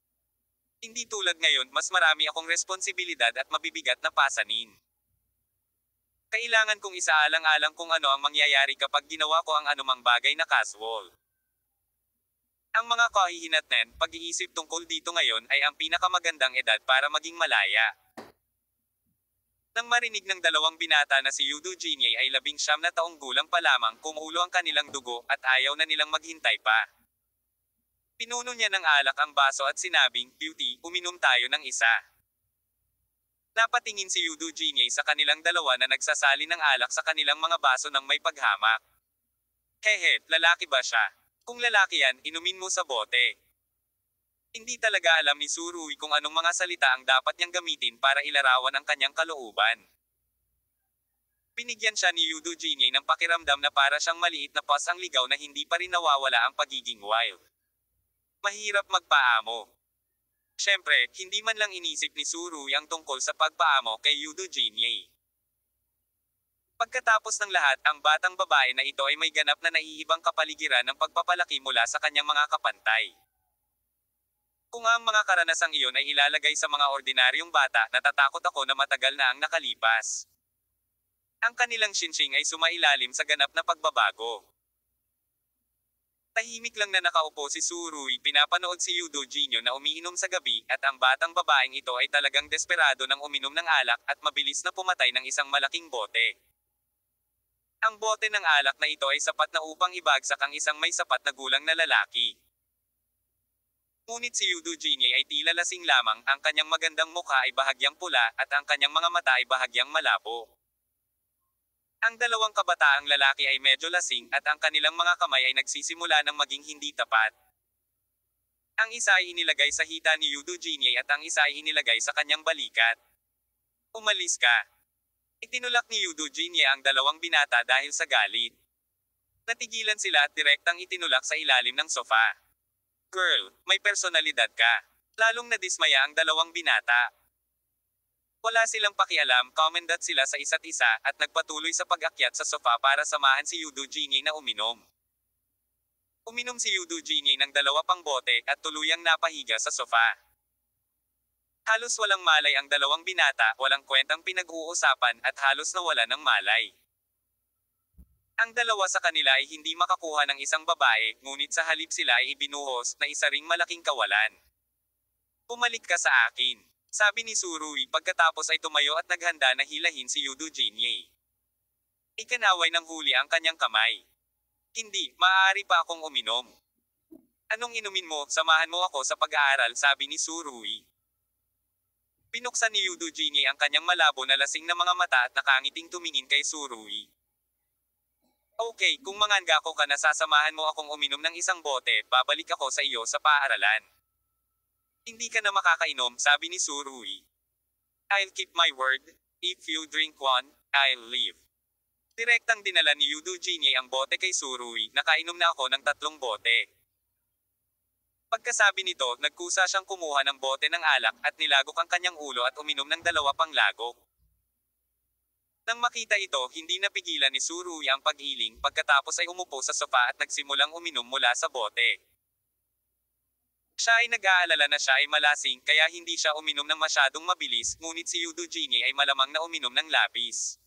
[SPEAKER 1] Hindi tulad ngayon, mas marami akong responsibilidad at mabibigat na pasanin. Kailangan kong isaalang-alang kung ano ang mangyayari kapag ginawa ko ang anumang bagay na casual. Ang mga kahihinatnan, pag-iisip tungkol dito ngayon ay ang pinakamagandang edad para maging malaya. Nang marinig ng dalawang binata na si Yudo Jinye ay 19 na taong gulang pa lamang, kumulo ang kanilang dugo at ayaw na nilang maghintay pa. Pinuno niya ng alak ang baso at sinabing, "Beauty, uminom tayo ng isa." Napatingin si Yudo Jinye sa kanilang dalawa na nagsasali ng alak sa kanilang mga baso ng may paghamak. Hehe, lalaki ba siya? Kung lalaki yan, inumin mo sa bote. Hindi talaga alam ni Surui kung anong mga salita ang dapat niyang gamitin para ilarawan ang kanyang kalooban. Binigyan siya ni Yudo Jinye ng pakiramdam na para siyang maliit na pas ang ligaw na hindi pa rin nawawala ang pagiging wild. Mahirap magpaamo. Siyempre, hindi man lang inisip ni Surui ang tungkol sa pagpaamo kay Yudo Jinye. Pagkatapos ng lahat, ang batang babae na ito ay may ganap na naiibang kapaligiran ng pagpapalaki mula sa kanyang mga kapantay. Kung ang mga karanasang iyon ay ilalagay sa mga ordinaryong bata, natatakot ako na matagal na ang nakalipas. Ang kanilang shinsing ay sumailalim sa ganap na pagbabago. Tahimik lang na nakaupo si Surui, pinapanood si Yudo Jinye na umiinom sa gabi, at ang batang babaeng ito ay talagang desperado ng uminom ng alak, at mabilis na pumatay ng isang malaking bote. Ang bote ng alak na ito ay sapat na upang ibagsak ang isang may sapat na gulang na lalaki. Ngunit si Yudo Jinye ay tila lasing lamang, ang kanyang magandang mukha ay bahagyang pula, at ang kanyang mga mata ay bahagyang malabo. Ang dalawang kabataang lalaki ay medyo lasing, at ang kanilang mga kamay ay nagsisimula ng maging hindi tapat. Ang isa ay inilagay sa hita ni Yudo Jinye at ang isa ay inilagay sa kanyang balikat. Umalis ka. Itinulak ni Yudo Jinye ang dalawang binata dahil sa galit. Natigilan sila at direktang itinulak sa ilalim ng sofa. Girl, may personalidad ka. Lalong nadismaya ang dalawang binata. Wala silang pakialam, commendat sila sa isa't isa, at nagpatuloy sa pag-akyat sa sofa para samahan si Yudo Jinye na uminom. Uminom si Yudo Jinye ng dalawa pang bote, at tuluyang napahiga sa sofa. Halos walang malay ang dalawang binata, walang kwentang pinag-uusapan, at halos nawala ng malay. Ang dalawa sa kanila ay hindi makakuha ng isang babae, ngunit sa halip sila ay ibinuhos na isa ring malaking kawalan. Pumalik ka sa akin, sabi ni Surui pagkatapos ay tumayo at naghanda na hilahin si Yudo Jinye. Ikanaway ng huli ang kanyang kamay. Hindi, maaari pa akong uminom. Anong inumin mo? Samahan mo ako sa pag-aaral, sabi ni Surui. Binuksan ni Yudo Jinye ang kanyang malabo na lasing na mga mata at nakangiting tumingin kay Surui. Okay, kung mangangako ka na sasamahan mo akong uminom ng isang bote, babalik ako sa iyo sa paaralan. Hindi ka na makakainom, sabi ni Surui. I'll keep my word. If you drink one, I'll leave. Direktang dinala ni Yudo Jinye ang bote kay Surui, nakainom na ako ng 3 bote. Pagkasabi nito, nagkusa siyang kumuha ng bote ng alak at nilagok ang kanyang ulo at uminom ng 2 pang lagok. Nang makita ito, hindi napigilan ni Surui ang pag-iling pagkatapos ay umupo sa sofa at nagsimulang uminom mula sa bote. Siya ay nag-aalala na siya ay malasing kaya hindi siya uminom ng masyadong mabilis, ngunit si Yudo Jinye ay malamang na uminom ng labis.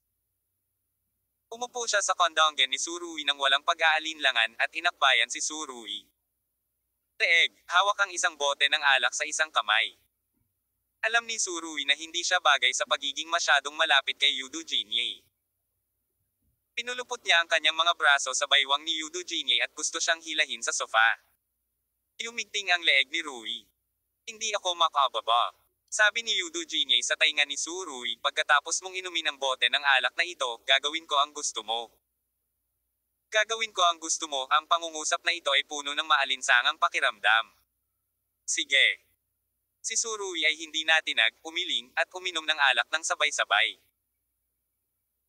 [SPEAKER 1] Umupo siya sa kondongen ni Surui nang walang pag-aalinlangan at inakbayan si Surui. Teeg, hawak ang isang bote ng alak sa isang kamay. Alam ni Surui na hindi siya bagay sa pagiging masyadong malapit kay Yudo Jinye. Pinulupot niya ang kanyang mga braso sa baywang ni Yudo Jinye at gusto siyang hilahin sa sofa. Yumigting ang leeg ni Rui. Hindi ako makababa. Sabi ni Yudo Jinye sa tainga ni Surui, pagkatapos mong inumin ang bote ng alak na ito, gagawin ko ang gusto mo. Gagawin ko ang gusto mo, ang pangungusap na ito ay puno ng maalinsangang pakiramdam. Sige. Si Surui ay hindi natinag, umiling, at uminom ng alak ng sabay-sabay.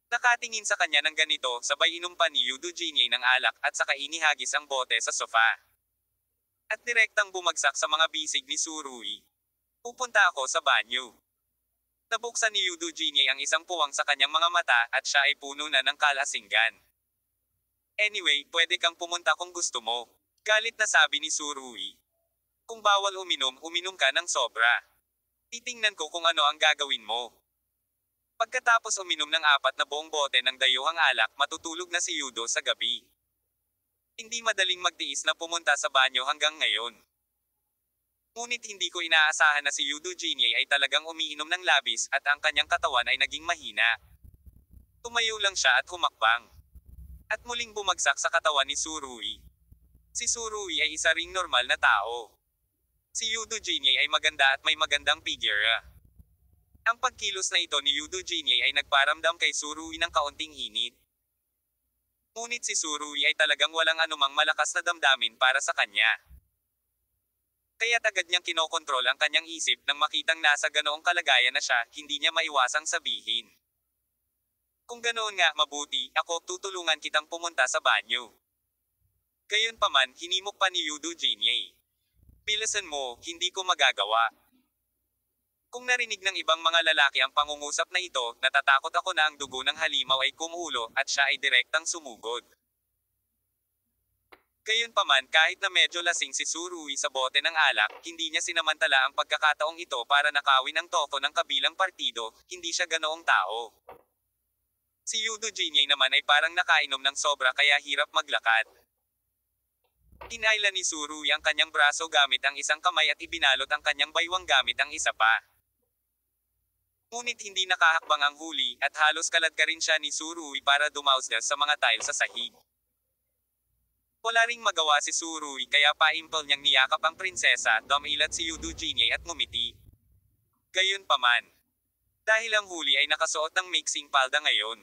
[SPEAKER 1] Nakatingin sa kanya ng ganito, sabay inumpan ni Yudo Jinye ng alak at saka inihagis ang bote sa sofa. At direktang bumagsak sa mga bisig ni Surui. Pupunta ako sa banyo. Nabuksan ni Yudo Jinye ang isang puwang sa kanyang mga mata at siya ay puno na ng kalasinggan. Anyway, pwede kang pumunta kung gusto mo. Galit na sabi ni Surui. Kung bawal uminom, uminom ka ng sobra. Titingnan ko kung ano ang gagawin mo. Pagkatapos uminom ng 4 na buong bote ng dayuhang alak, matutulog na si Yudo sa gabi. Hindi madaling magtiis na pumunta sa banyo hanggang ngayon. Ngunit hindi ko inaasahan na si Yudo Jinye ay talagang umiinom ng labis at ang kanyang katawan ay naging mahina. Tumayo lang siya at humakbang. At muling bumagsak sa katawan ni Surui. Si Surui ay isa ring normal na tao. Si Yudo Jinye ay maganda at may magandang figure. Ang pagkilos na ito ni Yudo Jinye ay nagparamdam kay Surui ng kaunting init. Ngunit si Surui ay talagang walang anumang malakas na damdamin para sa kanya. Kaya't agad niyang kinokontrol ang kanyang isip nang makitang nasa ganoong kalagayan na siya, hindi niya maiwasang sabihin. Kung ganoon nga, mabuti, ako tutulungan kitang pumunta sa banyo. Gayunpaman, hinimok pa ni Yudo Jinye. Bilisan mo, hindi ko magagawa. Kung narinig ng ibang mga lalaki ang pangungusap na ito, natatakot ako na ang dugo ng halimaw ay kumulo at siya ay direktang sumugod. Gayunpaman, kahit na medyo lasing si Surui sa bote ng alak, hindi niya sinamantala ang pagkakataong ito para nakawin ang toko ng kabilang partido, hindi siya ganoong tao. Si Yudo Jinye naman ay parang nakainom ng sobra kaya hirap maglakad. Inaila ni Surui ang kanyang braso gamit ang isang kamay at ibinalot ang kanyang baywang gamit ang isa pa. Ngunit hindi nakahakbang ang huli, at halos kalad ka rin siya ni Surui para dumausdas sa mga tile sa sahig. Wala ring magawa si Surui kaya paimpal niyang niyakap ang prinsesa, dumilat si Yudo Jinye at ngumiti. Gayunpaman. Dahil ang huli ay nakasuot ng mixing palda ngayon.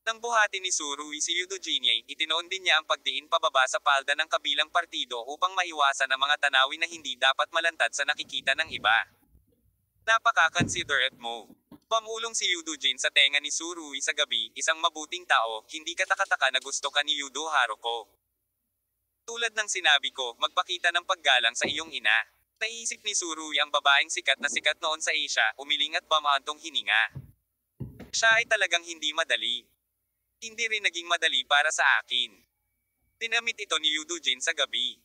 [SPEAKER 1] Nang buhati ni Surui si Yudo Jinye, itinoon din niya ang pagdiin pababa sa palda ng kabilang partido upang maiwasan ang mga tanawin na hindi dapat malantad sa nakikita ng iba. Napaka-considerate mo. Pamulong si Yudo Jin sa tenga ni Surui sa gabi, isang mabuting tao, hindi katakataka na gusto ka ni Yudo Haruko. Tulad ng sinabi ko, magpakita ng paggalang sa iyong ina. Naisip ni Surui ang babaeng sikat na sikat noon sa Asia, umiling at bamaantong hininga. Siya ay talagang hindi madali. Hindi rin naging madali para sa akin. Dinamit ito ni Yudo Jin sa gabi.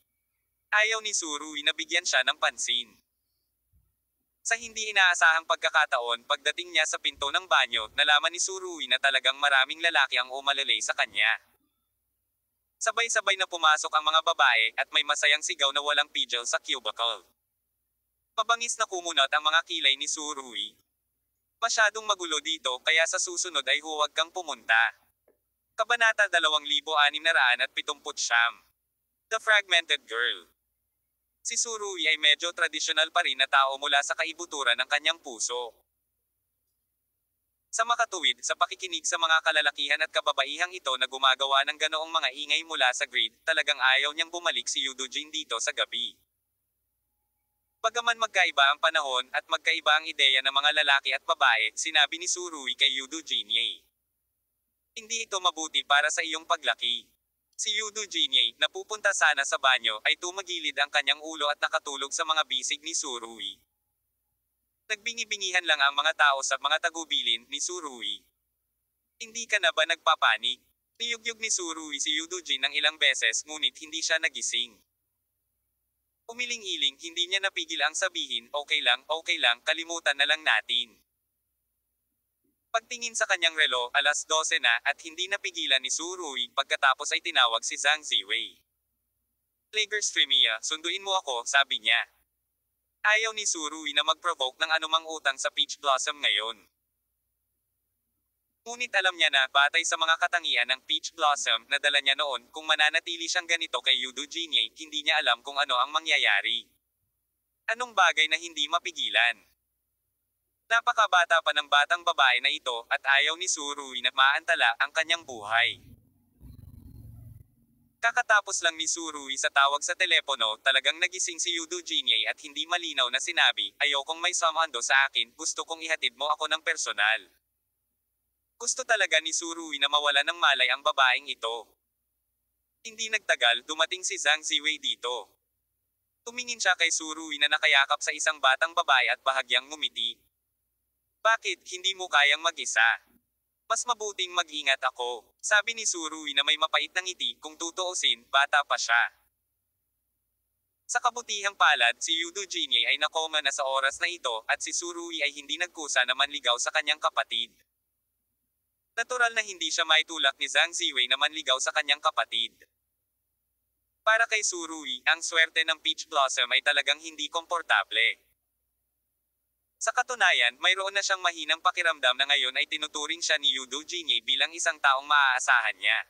[SPEAKER 1] Ayaw ni Surui na bigyan siya ng pansin. Sa hindi inaasahang pagkakataon, pagdating niya sa pinto ng banyo, nalaman ni Surui na talagang maraming lalaki ang umalalay sa kanya. Sabay-sabay na pumasok ang mga babae, at may masayang sigaw na walang pigil sa cubicle. Mabangis na kumunot ang mga kilay ni Surui. Masyadong magulo dito, kaya sa susunod ay huwag kang pumunta. Kabanata 2679. The Fragmented Girl. Si Surui ay medyo tradisyonal pa rin na tao mula sa kaibuturan ng kanyang puso. Sa makatuwid, sa pakikinig sa mga kalalakihan at kababaihang ito na gumagawa ng ganoong mga ingay mula sa grid, talagang ayaw niyang bumalik si Yudo Jin dito sa gabi. Bagaman magkaiba ang panahon at magkaiba ang ideya ng mga lalaki at babae, sinabi ni Surui kay Yudo Jinye. Hindi ito mabuti para sa iyong paglaki. Si Yudo Jinye, na pupunta sana sa banyo, ay tumagilid ang kanyang ulo at nakatulog sa mga bisig ni Surui. Nagbingi-bingihan lang ang mga tao sa mga tagubilin ni Surui. Hindi ka na ba nagpapanik? Niyugyug ni Surui si Yudojin ng ilang beses ngunit hindi siya nagising. Umiling-iling hindi niya napigil ang sabihin, okay lang, kalimutan na lang natin. Pagtingin sa kanyang relo, alas 12 na at hindi napigilan ni Surui pagkatapos ay tinawag si Zhang Ziwei. Plager Streamia, sunduin mo ako, sabi niya. Ayaw ni Surui na mag-provoke ng anumang utang sa Peach Blossom ngayon. Ngunit alam niya na, batay sa mga katangian ng Peach Blossom na dala niya noon, kung mananatili siyang ganito kay Yudo Jinye, hindi niya alam kung ano ang mangyayari. Anong bagay na hindi mapigilan? Napakabata pa ng batang babae na ito at ayaw ni Surui na maantala ang kanyang buhay. Kakatapos lang ni Surui sa tawag sa telepono, talagang nagising si Yudo Jinye at hindi malinaw na sinabi, ayokong may sumando sa akin, gusto kong ihatid mo ako ng personal. Gusto talaga ni Surui na mawala ng malay ang babaeng ito. Hindi nagtagal, dumating si Zhang Ziwei dito. Tumingin siya kay Surui na nakayakap sa isang batang babae at bahagyang ngumiti. Bakit, hindi mo kayang mag-isa? Mas mabuting mag-ingat ako, sabi ni Surui na may mapait na ngiti, kung tutuusin, bata pa siya. Sa kabutihang palad, si Yudo Jinye ay nakoma na sa oras na ito at si Surui ay hindi nagkusa na manligaw sa kanyang kapatid. Natural na hindi siya maitulak ni Zhang Ziwei na manligaw sa kanyang kapatid. Para kay Surui, ang swerte ng Peach Blossom ay talagang hindi komportable. Sa katunayan, mayroon na siyang mahinang pakiramdam na ngayon ay tinuturing siya ni Yudo Jinye bilang isang taong maaasahan niya.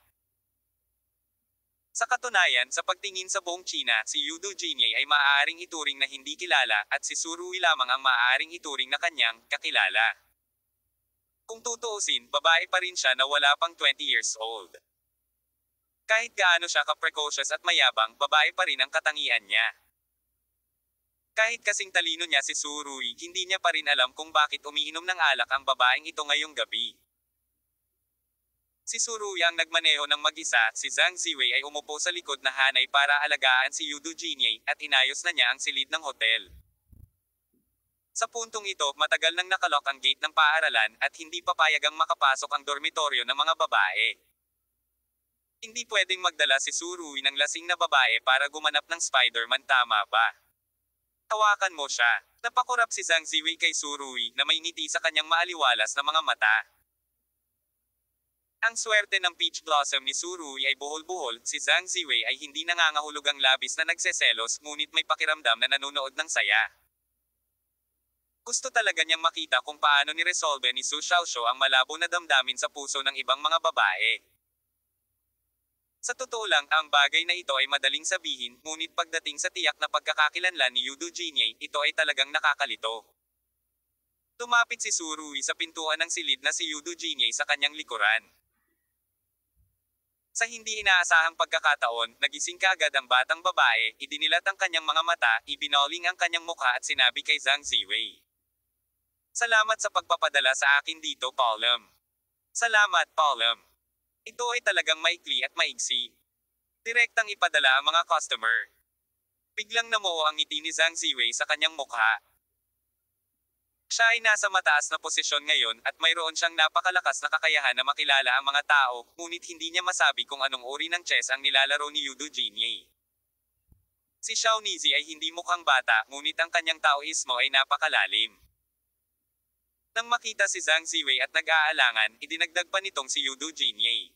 [SPEAKER 1] Sa katunayan, sa pagtingin sa buong China, si Yudo Jinye ay maaaring ituring na hindi kilala at si Surui lamang ang maaaring ituring na kanyang kakilala. Kung tutuusin, babae pa rin siya na wala pang 20 years old. Kahit gaano siya ka-precocious at mayabang, babae pa rin ang katangian niya. Kahit kasing talino niya si Surui, hindi niya pa rin alam kung bakit umiinom ng alak ang babaeng ito ngayong gabi. Si Surui ang nagmaneho ng mag-isa, si Zhang Ziwei ay umupo sa likod na hanay para alagaan si Yudo Jinye, at inayos na niya ang silid ng hotel. Sa puntong ito, matagal nang nakalok ang gate ng paaralan at hindi papayagang makapasok ang dormitoryo ng mga babae. Hindi pwedeng magdala si Surui ng lasing na babae para gumanap ng Spider-Man, tama ba? Tawakan mo siya. Napakurap si Zhang Ziwei kay Surui na may ngiti sa kanyang maaliwalas na mga mata. Ang swerte ng Peach Blossom ni Surui ay buhol-buhol, si Zhang Ziwei ay hindi nangangahulugang labis na nagseselos ngunit may pakiramdam na nanonood ng saya. Gusto talaga niyang makita kung paano niresolve ni Su Xiaoxiu ang malabo na damdamin sa puso ng ibang mga babae. Sa totoo lang, ang bagay na ito ay madaling sabihin, ngunit pagdating sa tiyak na pagkakakilanlan ni Yudo Jinye, ito ay talagang nakakalito. Tumapit si Surui sa pintuan ng silid na si Yudo Jinye sa kanyang likuran. Sa hindi inaasahang pagkakataon, nagising kaagad ang batang babae, idinilat ang kanyang mga mata, ibinoling ang kanyang mukha at sinabi kay Zhang Ziwei. Salamat sa pagpapadala sa akin dito, Paulem. Salamat, Paulem. Ito ay talagang maikli at maigsi. Direktang ipadala ang mga customer. Biglang namuo ang ngiti ni Zhang Ziwei sa kanyang mukha. Siya ay nasa mataas na posisyon ngayon at mayroon siyang napakalakas na kakayahan na makilala ang mga tao, ngunit hindi niya masabi kung anong uri ng chess ang nilalaro ni Yudo Jinye. Si Xiao Nizi ay hindi mukhang bata, ngunit ang kanyang taoismo ay napakalalim. Nang makita si Zhang Ziwei at nag-aalangan, idinagdag pa nitong si Yudo Jinye.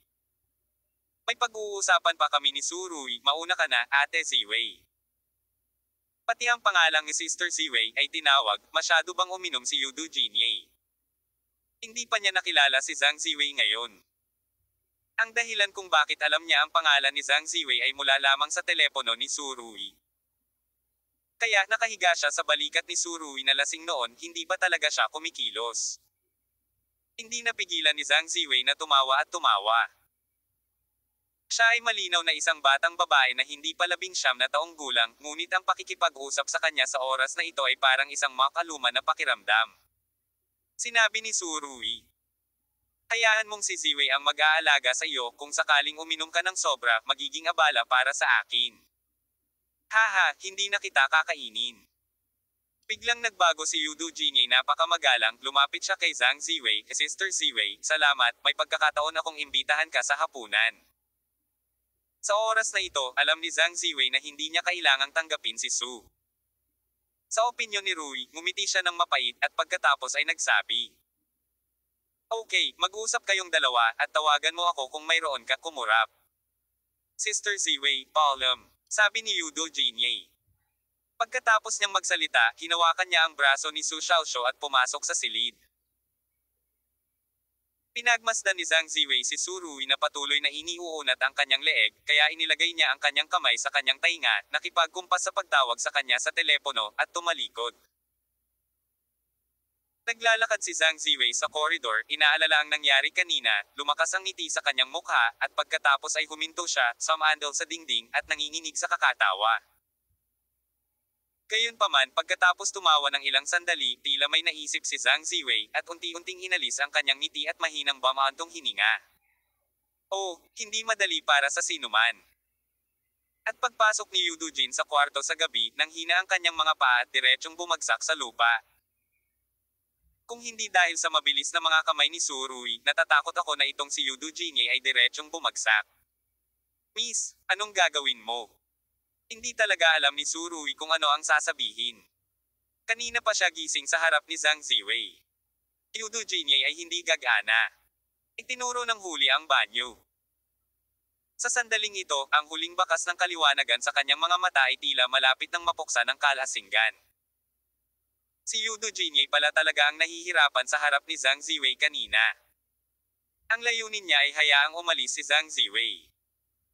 [SPEAKER 1] May pag-uusapan pa kami ni Surui, mauna ka na, Ate Ziwei. Pati ang pangalang ni Sister Ziwei ay tinawag, masyado bang uminom si Yudo Jinye? Hindi pa niya nakilala si Zhang Ziwei ngayon. Ang dahilan kung bakit alam niya ang pangalan ni Zhang Ziwei ay mula lamang sa telepono ni Surui. Kaya nakahiga siya sa balikat ni Surui na lasing noon, hindi ba talaga siya kumikilos? Hindi napigilan ni Zhang Ziwei na tumawa at tumawa. Siya ay malinaw na isang batang babae na hindi pa 19 na taong gulang, ngunit ang pakikipag-usap sa kanya sa oras na ito ay parang isang makaluman na pakiramdam. Sinabi ni Surui. Hayaan mong si Ziwei ang mag-aalaga sa iyo kung sakaling uminom ka ng sobra, magiging abala para sa akin. Haha, hindi na kita kakainin. Biglang nagbago si Yudo Jinye napakamagalang, lumapit siya kay Zhang Ziwei, Sister Ziwei, salamat, may pagkakataon akong imbitahan ka sa hapunan. Sa oras na ito, alam ni Zhang Ziwei na hindi niya kailangang tanggapin si Su. Sa opinyon ni Rui, ngumiti siya ng mapait at pagkatapos ay nagsabi. Okay, mag-usap kayong dalawa at tawagan mo ako kung mayroon ka kumurap. Sister Ziwei, paalam, sabi ni Yudo Jinye. Pagkatapos niyang magsalita, hinawakan niya ang braso ni Su Xiaoshu at pumasok sa silid. Pinagmasdan ni Zhang Ziwei si Su Rui na patuloy na iniuunat ang kanyang leeg, kaya inilagay niya ang kanyang kamay sa kanyang tainga, nakipagkumpas sa pagtawag sa kanya sa telepono, at tumalikod. Naglalakad si Zhang Ziwei sa koridor, inaalala ang nangyari kanina, lumakas ang ngiti sa kanyang mukha, at pagkatapos ay huminto siya, sumandal sa dingding, at nanginginig sa kakatawa. Gayunpaman, pagkatapos tumawa ng ilang sandali, tila may naisip si Zhang Ziwei, at unti-unting inalis ang kanyang ngiti at mahinang bamaantong hininga. Oh, hindi madali para sa sinuman. At pagpasok ni Yudo Jin sa kwarto sa gabi, nang hina ang kanyang mga paa at diretsyong bumagsak sa lupa. Kung hindi dahil sa mabilis na mga kamay ni Su Rui, natatakot ako na itong si Yudo Jinye ay diretsyong bumagsak. Miss, anong gagawin mo? Hindi talaga alam ni Su Rui kung ano ang sasabihin. Kanina pa siya gising sa harap ni Zhang Ziwei. Yudo Jinye ay hindi gagana. Itinuro ng huli ang banyo. Sa sandaling ito, ang huling bakas ng kaliwanagan sa kanyang mga mata ay tila malapit ng mapuksan ng kalasinggan. Si Yudo Jinye pala talaga ang nahihirapan sa harap ni Zhang Ziwei kanina. Ang layunin niya ay hayaang umalis si Zhang Ziwei.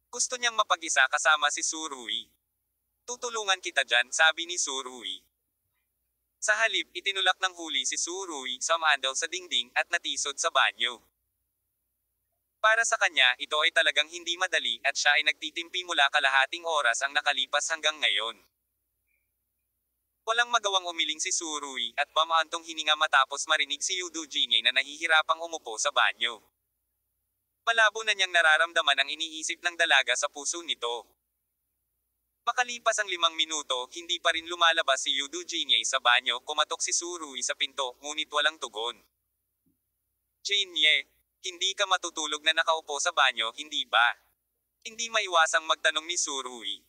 [SPEAKER 1] Gusto niyang mapag-isa kasama si Su Rui. Tutulungan kita dyan, sabi ni Su Rui. Sa halip, itinulak ng huli si Su Rui, sumandal sa dingding, at natisod sa banyo. Para sa kanya, ito ay talagang hindi madali, at siya ay nagtitimpi mula kalahating oras ang nakalipas hanggang ngayon. Walang magawang umiling si Su Rui, at bamaantong hininga matapos marinig si Yudo Jinye na nahihirapang umupo sa banyo. Malabo na niyang nararamdaman ang iniisip ng dalaga sa puso nito. Makalipas ang 5 minuto, hindi pa rin lumalabas si Yudo Jinye sa banyo, kumatok si Su Rui sa pinto, ngunit walang tugon. Jinye, hindi ka matutulog na nakaupo sa banyo, hindi ba? Hindi maiwasang magtanong ni Su Rui.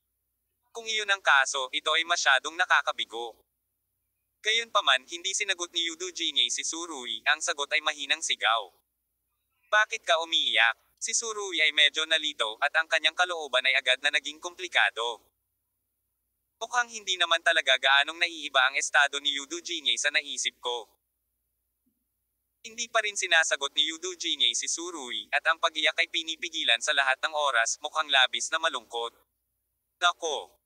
[SPEAKER 1] Kung iyon ang kaso, ito ay masyadong nakakabigo. Gayunpaman, hindi sinagot ni Yudo Jinye si Su Rui, ang sagot ay mahinang sigaw. Bakit ka umiiyak? Si Su Rui ay medyo nalito, at ang kanyang kalooban ay agad na naging komplikado. Mukhang hindi naman talaga gaanong naiiba ang estado ni Yudo Jinye sa naisip ko. Hindi pa rin sinasagot ni Yudo Jinye si Su Rui, at ang pag-iyak ay pinipigilan sa lahat ng oras, mukhang labis na malungkot. Nako!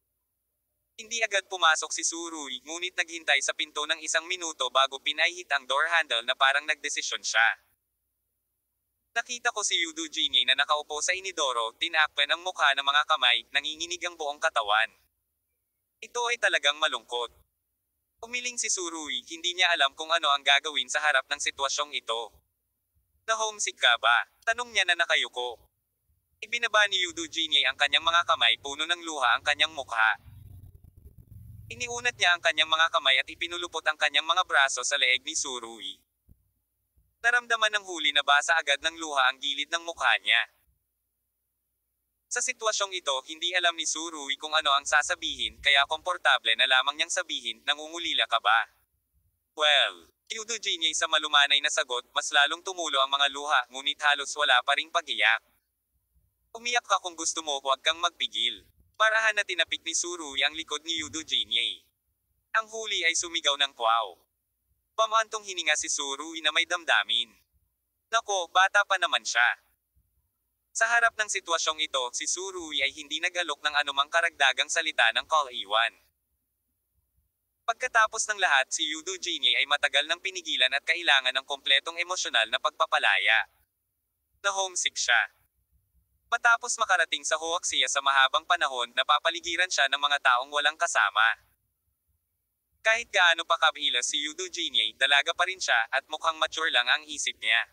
[SPEAKER 1] Hindi agad pumasok si Su Rui, ngunit naghintay sa pinto ng 1 minuto bago pinaihit ang door handle na parang nagdesisyon siya. Nakita ko si Yudo Jinye na nakaupo sa inidoro, tinakpan ang mukha ng mga kamay, nanginginig ang buong katawan. Ito ay talagang malungkot. Umiling si Su Rui, hindi niya alam kung ano ang gagawin sa harap ng sitwasyong ito. Na-homesick ka ba? Tanong niya na nakayuko. Ibinaba ni Yudo Jinye ang kanyang mga kamay, puno ng luha ang kanyang mukha. Iniunat niya ang kanyang mga kamay at ipinulupot ang kanyang mga braso sa leeg ni Su Rui. Naramdaman ng huli na basa agad ng luha ang gilid ng mukha niya. Sa sitwasyong ito, hindi alam ni Su Rui kung ano ang sasabihin, kaya komportable na lamang niyang sabihin, nangungulila ka ba? Well, Yudo Jinye sa malumanay na sagot, mas lalong tumulo ang mga luha, ngunit halos wala pa ring pag-iyak. Umiyak ka kung gusto mo, huwag kang magpigil. Parahan na tinapik ni Su Rui ang likod ni Yudo Jinye. Ang huli ay sumigaw ng wow. Pamantong hininga si Su Rui na may damdamin. Nako, bata pa naman siya. Sa harap ng sitwasyong ito, si Su Rui ay hindi nag-alok ng anumang karagdagang salita ng kal-iwan. Pagkatapos ng lahat, si Yudo Jinye ay matagal nang pinigilan at kailangan ng kompletong emosyonal na pagpapalaya. Na-homesick siya. Matapos makarating sa Huaxia sa mahabang panahon, napapaligiran siya ng mga taong walang kasama. Kahit gaano pa kabila si Yudo Jinye, dalaga pa rin siya, at mukhang mature lang ang isip niya.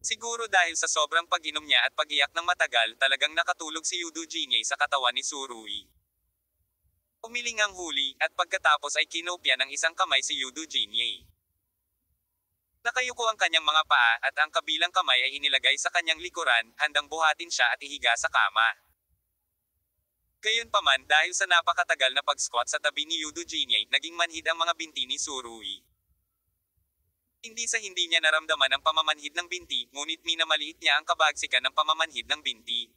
[SPEAKER 1] Siguro dahil sa sobrang pag-inom niya at pag-iyak ng matagal talagang nakatulog si Yudo Jinye sa katawan ni Surui. Umiling ang huli, at pagkatapos ay kinopya ng isang kamay si Yudo Jinye. Nakayuko ang kanyang mga paa, at ang kabilang kamay ay inilagay sa kanyang likuran, handang buhatin siya at ihiga sa kama. Gayunpaman dahil sa napakatagal na pag-squat sa tabi ni Yudo Jinye, naging manhid ang mga binti ni Surui. Hindi sa hindi niya naramdaman ang pamamanhid ng binti, ngunit minamaliit niya ang kabagsikan ng pamamanhid ng binti.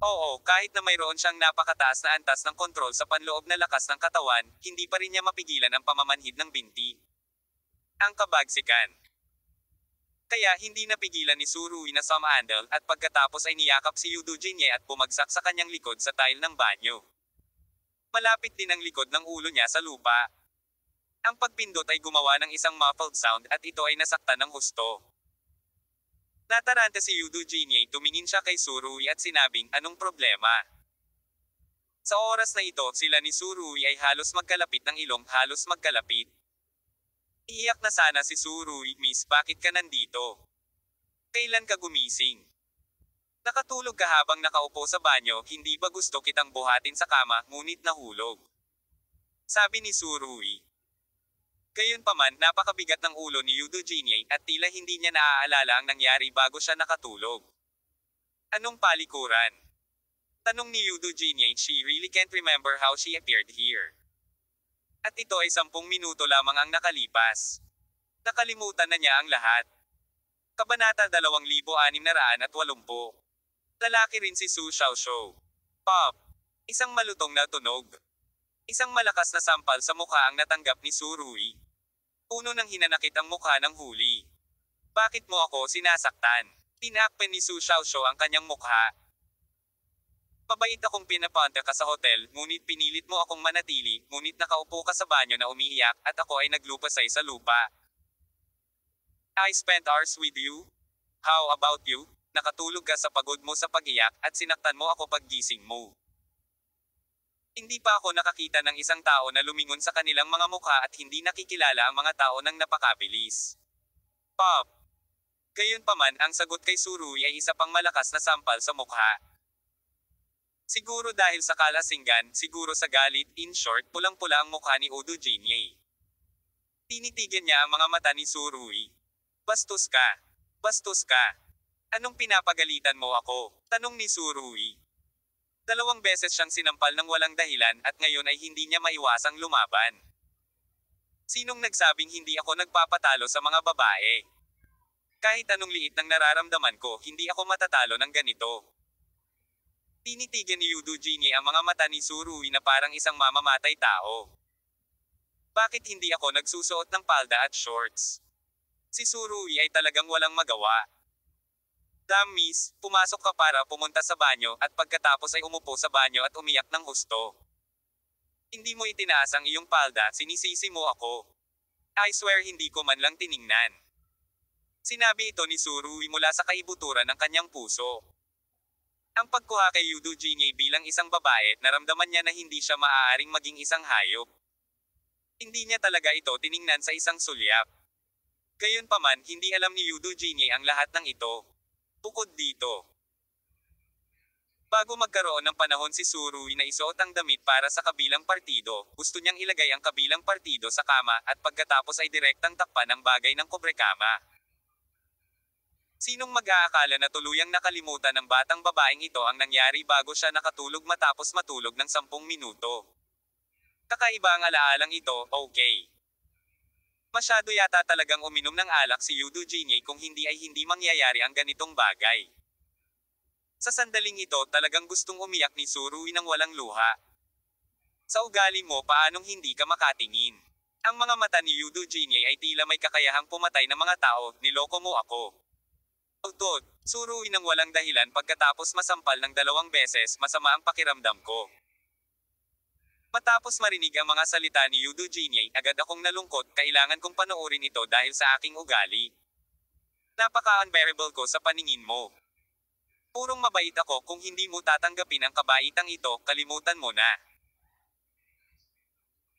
[SPEAKER 1] Oo, kahit na mayroon siyang napakataas na antas ng kontrol sa panloob na lakas ng katawan, hindi pa rin niya mapigilan ang pamamanhid ng binti. Ang kabagsikan. Kaya hindi napigilan ni Surui na sumandal, at pagkatapos ay niyakap si Yudo Jinye at bumagsak sa kanyang likod sa tile ng banyo. Malapit din ang likod ng ulo niya sa lupa. Ang pagpindot ay gumawa ng isang muffled sound at ito ay nasaktan ng husto. Nataranta si Yudo Jinye, tumingin siya kay Surui at sinabing, "Anong problema?" Sa oras na ito, sila ni Surui ay halos magkalapit ng ilong, halos magkalapit. Iiyak na sana si Surui, "Miss, bakit ka nandito? Kailan ka gumising? Nakatulog ka habang nakaupo sa banyo, hindi ba gusto kitang buhatin sa kama, ngunit nahulog?" Sabi ni Surui. Gayunpaman, napakabigat ng ulo ni Yudo Jinye, at tila hindi niya naaalala ang nangyari bago siya nakatulog. Anong palikuran? Tanong ni Yudo Jinye, she really can't remember how she appeared here. At ito ay 10 minuto lamang ang nakalipas. Nakalimutan na niya ang lahat. Kabanata 2680. Lalaki rin si Su Xiaoxiu. Pop. Isang malutong na tunog. Isang malakas na sampal sa mukha ang natanggap ni Surui. Puno ng hinanakit ang mukha ng huli. "Bakit mo ako sinasaktan?" Tinakpan ni Su Xiaoxiu ang kanyang mukha. "Mabait akong pinapunta ka sa hotel, ngunit pinilit mo akong manatili, ngunit nakaupo ka sa banyo na umiiyak, at ako ay naglupasay sa lupa. I spent hours with you? How about you? Nakatulog ka sa pagod mo sa pag-iyak, at sinaktan mo ako paggising mo. Hindi pa ako nakakita ng isang tao na lumingon sa kanilang mga mukha at hindi nakikilala ang mga tao ng napakabilis." Pop. Gayunpaman, ang sagot kay Surui ay isa pang malakas na sampal sa mukha. Siguro dahil sa kalasinggan, siguro sa galit, in short, pulang-pula ang mukha ni Yudo Jinye. Tinitigan niya ang mga mata ni Surui. "Bastos ka. Bastos ka. Anong pinapagalitan mo ako?" Tanong ni Surui. 2 beses siyang sinampal ng walang dahilan, at ngayon ay hindi niya maiwasang lumaban. "Sinong nagsabing hindi ako nagpapatalo sa mga babae? Kahit anong liit ng nararamdaman ko, hindi ako matatalo ng ganito." Tinitigan ni Yudo Jinye ang mga mata ni Surui na parang isang mamamatay tao. "Bakit hindi ako nagsusuot ng palda at shorts?" Si Surui ay talagang walang magawa. Miss, pumasok ka para pumunta sa banyo, at pagkatapos ay umupo sa banyo at umiyak ng husto. Hindi mo itinaas ang iyong palda, sinisisi mo ako. I swear hindi ko man lang tiningnan. Sinabi ito ni Surui mula sa kaibuturan ng kanyang puso. Ang pagkuha kay Yudo Jinye bilang isang babae, naramdaman niya na hindi siya maaaring maging isang hayop. Hindi niya talaga ito tiningnan sa isang sulyap. Gayunpaman, hindi alam ni Yudo Jinye ang lahat ng ito. Bukod dito, bago magkaroon ng panahon si Surui na isuot ang damit para sa kabilang partido, gusto niyang ilagay ang kabilang partido sa kama, at pagkatapos ay direktang takpan ang bagay ng kobrekama. Sinong mag-aakala na tuluyang nakalimutan ng batang babaeng ito ang nangyari bago siya nakatulog matapos matulog ng 10 minuto? Kakaiba ang alaalang ito, okay. Masyado yata talagang uminom ng alak si Yudo Jinye kung hindi ay hindi mangyayari ang ganitong bagay. Sa sandaling ito talagang gustong umiyak ni Surui ng walang luha. Sa ugali mo paanong hindi ka makatingin? Ang mga mata ni Yudo Jinye ay tila may kakayahang pumatay ng mga tao, niloko mo ako. Udod, Surui ng walang dahilan pagkatapos masampal ng 2 beses, masama ang pakiramdam ko. Matapos marinig ang mga salita ni Yudo Jinye, agad akong nalungkot, kailangan kong panoorin ito dahil sa aking ugali. Napaka-unbearable ko sa paningin mo. Purong mabait ako, kung hindi mo tatanggapin ang kabaitang ito, kalimutan mo na.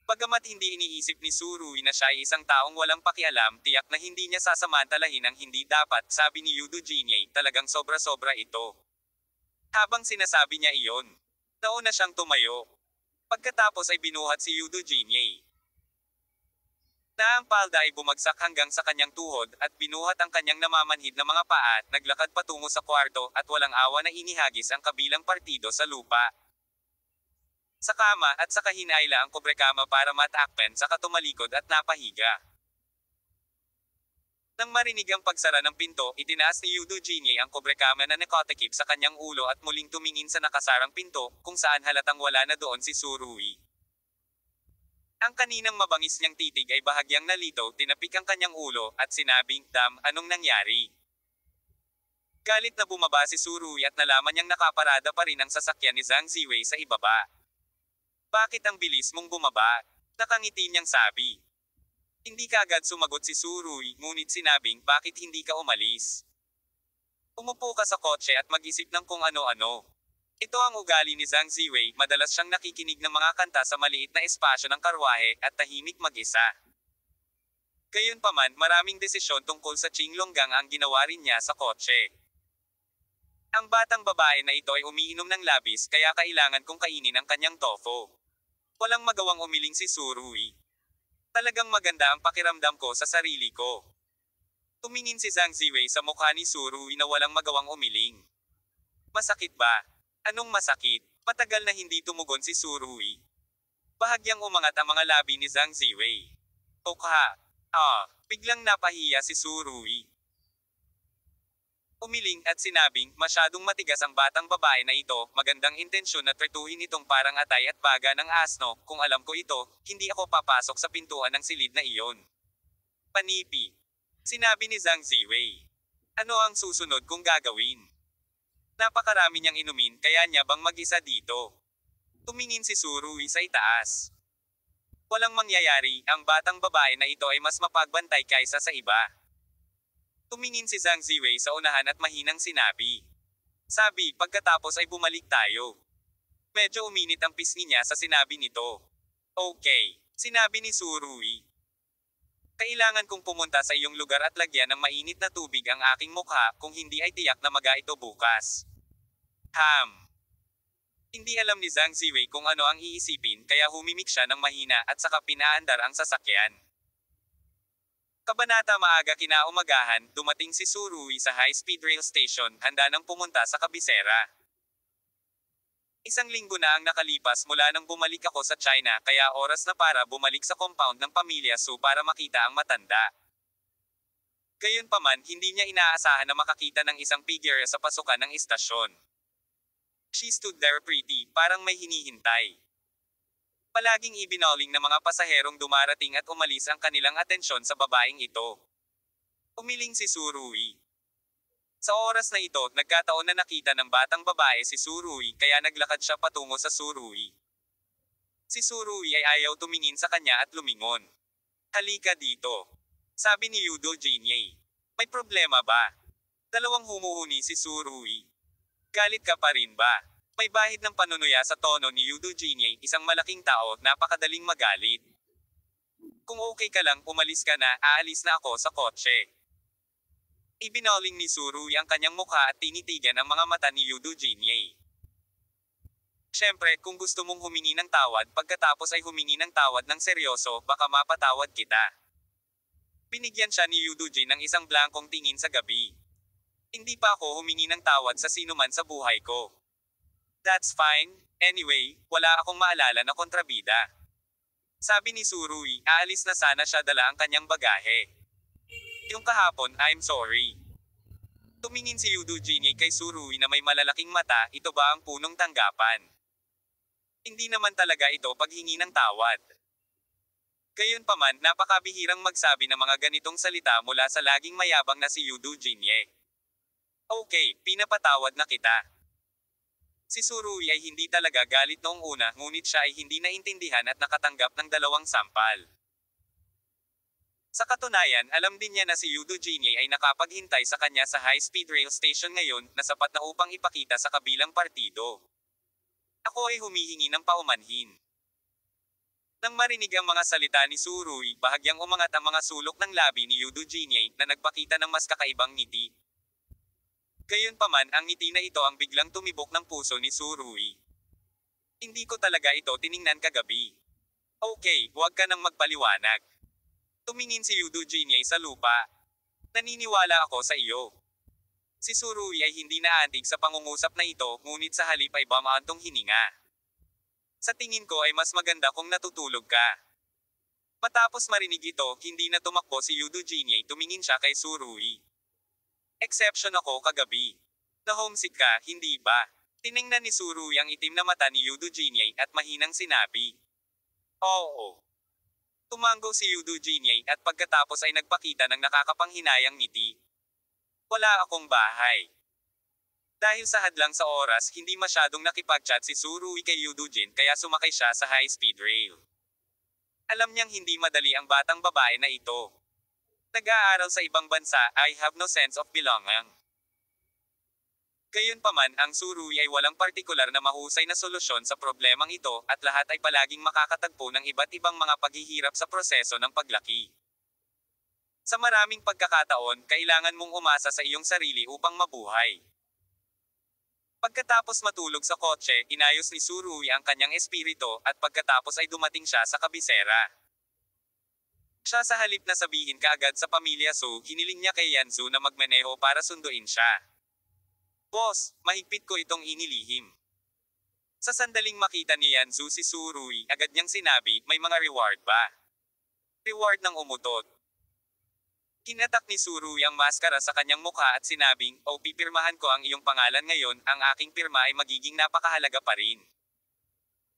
[SPEAKER 1] Bagamat hindi iniisip ni Surui na siya ay isang taong walang pakialam, tiyak na hindi niya sasamantalahin ang hindi dapat, sabi ni Yudo Jinye, talagang sobra-sobra ito. Habang sinasabi niya iyon, nauna siyang tumayo. Pagkatapos ay binuhat si Yudo Jinye. Na ang palda ay bumagsak hanggang sa kanyang tuhod at binuhat ang kanyang namamanhid na mga paa at naglakad patungo sa kwarto at walang awa na inihagis ang kabilang partido sa lupa. Sa kama at sa kahinayla ang kobrekama para matakpen sa katumalikod at napahiga. Nang marinig ang pagsara ng pinto, itinaas ni Yudo Jinye ang kobrekama na nakatakip sa kanyang ulo at muling tumingin sa nakasarang pinto, kung saan halatang wala na doon si Surui. Ang kaninang mabangis niyang titig ay bahagyang nalito, tinapik ang kanyang ulo, at sinabing, "Dam, anong nangyari?" Galit na bumaba si Surui at nalaman niyang nakaparada pa rin ang sasakyan ni Zhang Ziwei sa ibaba. "Bakit ang bilis mong bumaba?" Nakangiti niyang sabi. Hindi kaagad sumagot si Surui, ngunit sinabing, "Bakit hindi ka umalis? Umupo ka sa kotse at mag-isip ng kung ano-ano." Ito ang ugali ni Zhang Ziwei, madalas siyang nakikinig ng mga kanta sa maliit na espasyo ng karwahe, at tahimik mag-isa. Gayunpaman, maraming desisyon tungkol sa Qinglonggang ang ginawa rin niya sa kotse. Ang batang babae na ito ay umiinom ng labis kaya kailangan kong kainin ang kanyang tofu. Walang magawang umiling si Surui. Talagang maganda ang pakiramdam ko sa sarili ko. Tumingin si Zhang Ziwei sa mukha ni Surui na walang magawang umiling. Masakit ba? Anong masakit? Matagal na hindi tumugon si Surui. Bahagyang umangat ang mga labi ni Zhang Ziwei. Okha. Biglang napahiya si Surui. Umiling at sinabing, "Masyadong matigas ang batang babae na ito, magandang intensyon na tretuhin itong parang atay at baga ng asno, kung alam ko ito, hindi ako papasok sa pintuan ng silid na iyon." Panipi. Sinabi ni Zhang Ziwei. Ano ang susunod kong gagawin? Napakarami niyang inumin, kaya niya bang mag-isa dito? Tumingin si Surui sa itaas. Walang mangyayari, ang batang babae na ito ay mas mapagbantay kaysa sa iba. Tumingin si Zhang Ziwei sa unahan at mahinang sinabi. Sabi, pagkatapos ay bumalik tayo. Medyo uminit ang pisngi niya sa sinabi nito. Okay, sinabi ni Surui. Kailangan kong pumunta sa iyong lugar at lagyan ng mainit na tubig ang aking mukha, kung hindi ay tiyak na maga ito bukas. Hindi alam ni Zhang Ziwei kung ano ang iisipin kaya humimik siya ng mahina at saka pinaandar ang sasakyan. Kabanata Maaga kinaumagahan, dumating si Surui sa high-speed rail station, handa nang pumunta sa kabisera. Isang linggo na ang nakalipas mula nang bumalik ako sa China kaya oras na para bumalik sa compound ng pamilya Su para makita ang matanda. Gayunpaman, hindi niya inaasahan na makakita ng isang figure sa pasukan ng istasyon. She stood there pretty, parang may hinihintay. Palaging ibinoling ng mga pasaherong dumarating at umalis ang kanilang atensyon sa babaeng ito. Umiling si Surui. Sa oras na ito, nagkataon na nakita ng batang babae si Surui kaya naglakad siya patungo sa Surui. Si Surui ay ayaw tumingin sa kanya at lumingon. Halika dito. Sabi ni Yudo Jinye. May problema ba? Dalawang humuhuni si Surui. Galit ka pa rin ba? May bahid ng panunuya sa tono ni Yudo Jinye, isang malaking tao, napakadaling magalit. Kung okay ka lang, umalis ka na, aalis na ako sa kotse. Ibinoling ni Surui ang kanyang mukha at tinitigan ang mga mata ni Yudo Jinye. Siyempre, kung gusto mong humingi ng tawad, pagkatapos ay humingi ng tawad ng seryoso, baka mapatawad kita. Binigyan siya ni Yudo Jin ng isang blankong tingin sa gabi. Hindi pa ako humingi ng tawad sa sinuman sa buhay ko. That's fine. Anyway, wala akong maalala na kontrabida. Sabi ni Surui, aalis na sana siya dala ang kanyang bagahe. Yung kahapon, I'm sorry. Tumingin si Yudo Jinye kay Surui na may malalaking mata, ito ba ang punong tanggapan? Hindi naman talaga ito paghingi ng tawad. Gayunpaman, napakabihirang magsabi ng mga ganitong salita mula sa laging mayabang na si Yudo Jinye. Okay, pinapatawad na kita. Si Surui ay hindi talaga galit noong una, ngunit siya ay hindi naintindihan at nakatanggap ng dalawang sampal. Sa katunayan, alam din niya na si Yudo Jinye ay nakapaghintay sa kanya sa high-speed rail station ngayon, na sapat na upang ipakita sa kabilang partido. Ako ay humihingi ng paumanhin. Nang marinig ang mga salita ni Surui, bahagyang umangat ang mga sulok ng labi ni Eugenie na nagpakita ng mas kakaibang ngiti. Gayunpaman, ang ngiti na ito ang biglang tumibok ng puso ni Surui. Hindi ko talaga ito tiningnan kagabi. Okay, huwag ka nang magpaliwanag. Tumingin si Eugenie sa lupa. Naniniwala ako sa iyo. Si Surui ay hindi naantig sa pangungusap na ito, ngunit sa halip ay bamaantong hininga. Sa tingin ko ay mas maganda kung natutulog ka. Matapos marinig ito, hindi na tumakbo si Eugenie, tumingin siya kay Surui. Exception ako kagabi. Na-homesick ka, hindi ba? Tiningnan ni Surui ang itim na mata ni Eugenie at mahinang sinabi. Oo. Tumango si Eugenie at pagkatapos ay nagpakita ng nakakapanghinayang ngiti. Wala akong bahay. Dahil sa hadlang sa oras, hindi masyadong nakipag-chat si Surui kay Eugene kaya sumakay siya sa high-speed rail. Alam niyang hindi madali ang batang babae na ito. Nag-aaral sa ibang bansa, I have no sense of belonging. Gayunpaman, ang Surui ay walang partikular na mahusay na solusyon sa problemang ito at lahat ay palaging makakatagpo ng iba't ibang mga paghihirap sa proseso ng paglaki. Sa maraming pagkakataon, kailangan mong umasa sa iyong sarili upang mabuhay. Pagkatapos matulog sa kotse, inayos ni Surui ang kanyang espiritu at pagkatapos ay dumating siya sa kabisera. Siya sa halip na sabihin kaagad sa pamilya Su, hiniling niya kay Yanzu na magmaneho para sunduin siya. Boss, mahigpit ko itong inilihim. Sa sandaling makita ni Yanzu si Surui, agad niyang sinabi, may mga reward ba? Reward ng umutot. Kinatak ni Surui ang maskara sa kanyang mukha at sinabing, pipirmahan ko ang iyong pangalan ngayon, ang aking pirma ay magiging napakahalaga pa rin.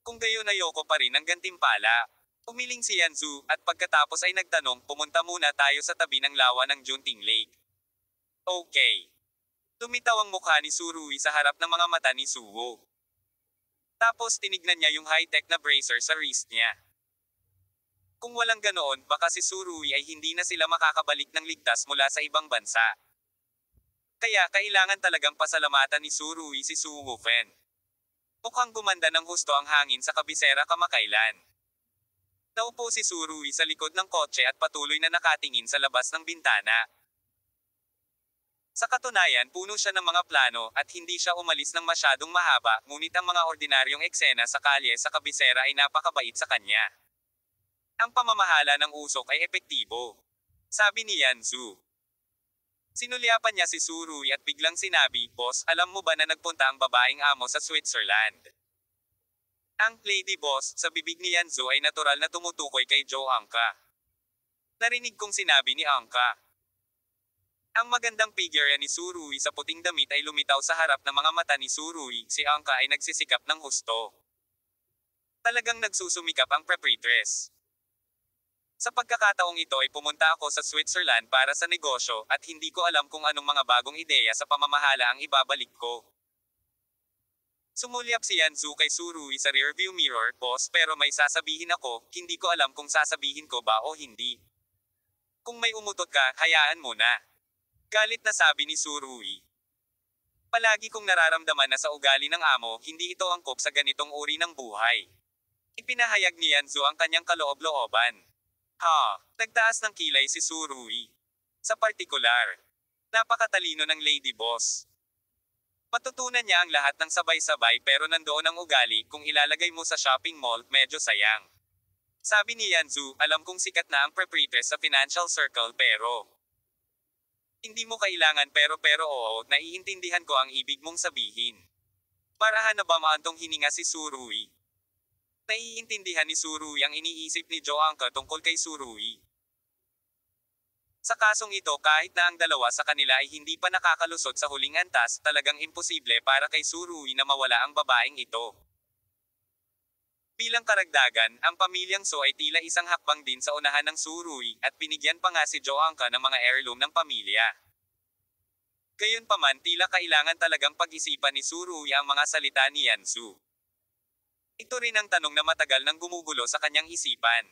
[SPEAKER 1] Kung gayon ayoko pa rin ang gantimpala. Umiling si Yanzu, at pagkatapos ay nagtanong, pumunta muna tayo sa tabi ng lawa ng Junting Lake. Okay. Tumitaw ang mukha ni Surui sa harap ng mga mata ni Suwo. Tapos tinignan niya yung high-tech na bracer sa wrist niya. Kung walang ganoon, baka si Surui ay hindi na sila makakabalik ng ligtas mula sa ibang bansa. Kaya kailangan talagang pasalamatan ni Surui si Su Wufen. Mukhang gumanda ng husto ang hangin sa kabisera kamakailan. Naupo si Surui sa likod ng kotse at patuloy na nakatingin sa labas ng bintana. Sa katunayan, puno siya ng mga plano at hindi siya umalis ng masyadong mahaba, ngunit ang mga ordinaryong eksena sa kalye sa kabisera ay napakabait sa kanya. Ang pamamahala ng usok ay epektibo. Sabi ni Yanzu. Sinulyapan niya si Surui at biglang sinabi, Boss, alam mo ba na nagpunta ang babaeng amo sa Switzerland? Ang lady boss sa bibig ni Yanzu ay natural na tumutukoy kay Joe Angka. Narinig kong sinabi ni Angka. Ang magandang figure ni Surui sa puting damit ay lumitaw sa harap ng mga mata ni Surui, si Angka ay nagsisikap ng husto. Talagang nagsusumikap ang prepritress. Sa pagkakataong ito ay pumunta ako sa Switzerland para sa negosyo at hindi ko alam kung anong mga bagong ideya sa pamamahala ang ibabalik ko. Sumulyap si Yanzu kay Surui sa rearview mirror, boss, pero may sasabihin ako, hindi ko alam kung sasabihin ko ba o hindi. Kung may umutot ka, hayaan mo na. Galit na sabi ni Surui. Palagi kong nararamdaman na sa ugali ng amo, hindi ito angkop sa ganitong uri ng buhay. Ipinahayag ni Yanzu ang kanyang kaloob-looban. Nagtaas ng kilay si Surui. Sa partikular, napakatalino ng lady boss. Matutunan niya ang lahat ng sabay-sabay pero nandoon ang ugali, kung ilalagay mo sa shopping mall, medyo sayang. Sabi ni Yanzu, alam kong sikat na ang prepritress sa financial circle pero hindi mo kailangan pero oo, naiintindihan ko ang ibig mong sabihin. Marahan na ba maantong hininga si Surui? Naiintindihan ni Surui ang iniisip ni Joe Angka tungkol kay Surui. Sa kasong ito, kahit na ang dalawa sa kanila ay hindi pa nakakalusot sa huling antas, talagang imposible para kay Surui na mawala ang babaeng ito. Bilang karagdagan, ang pamilyang So ay tila isang hakbang din sa unahan ng Surui, at binigyan pa nga si Joe Angka ng mga heirloom ng pamilya. Gayunpaman, tila kailangan talagang pag-isipan ni Surui ang mga salita ni Yanzu. Ito rin ang tanong na matagal nang gumugulo sa kanyang isipan.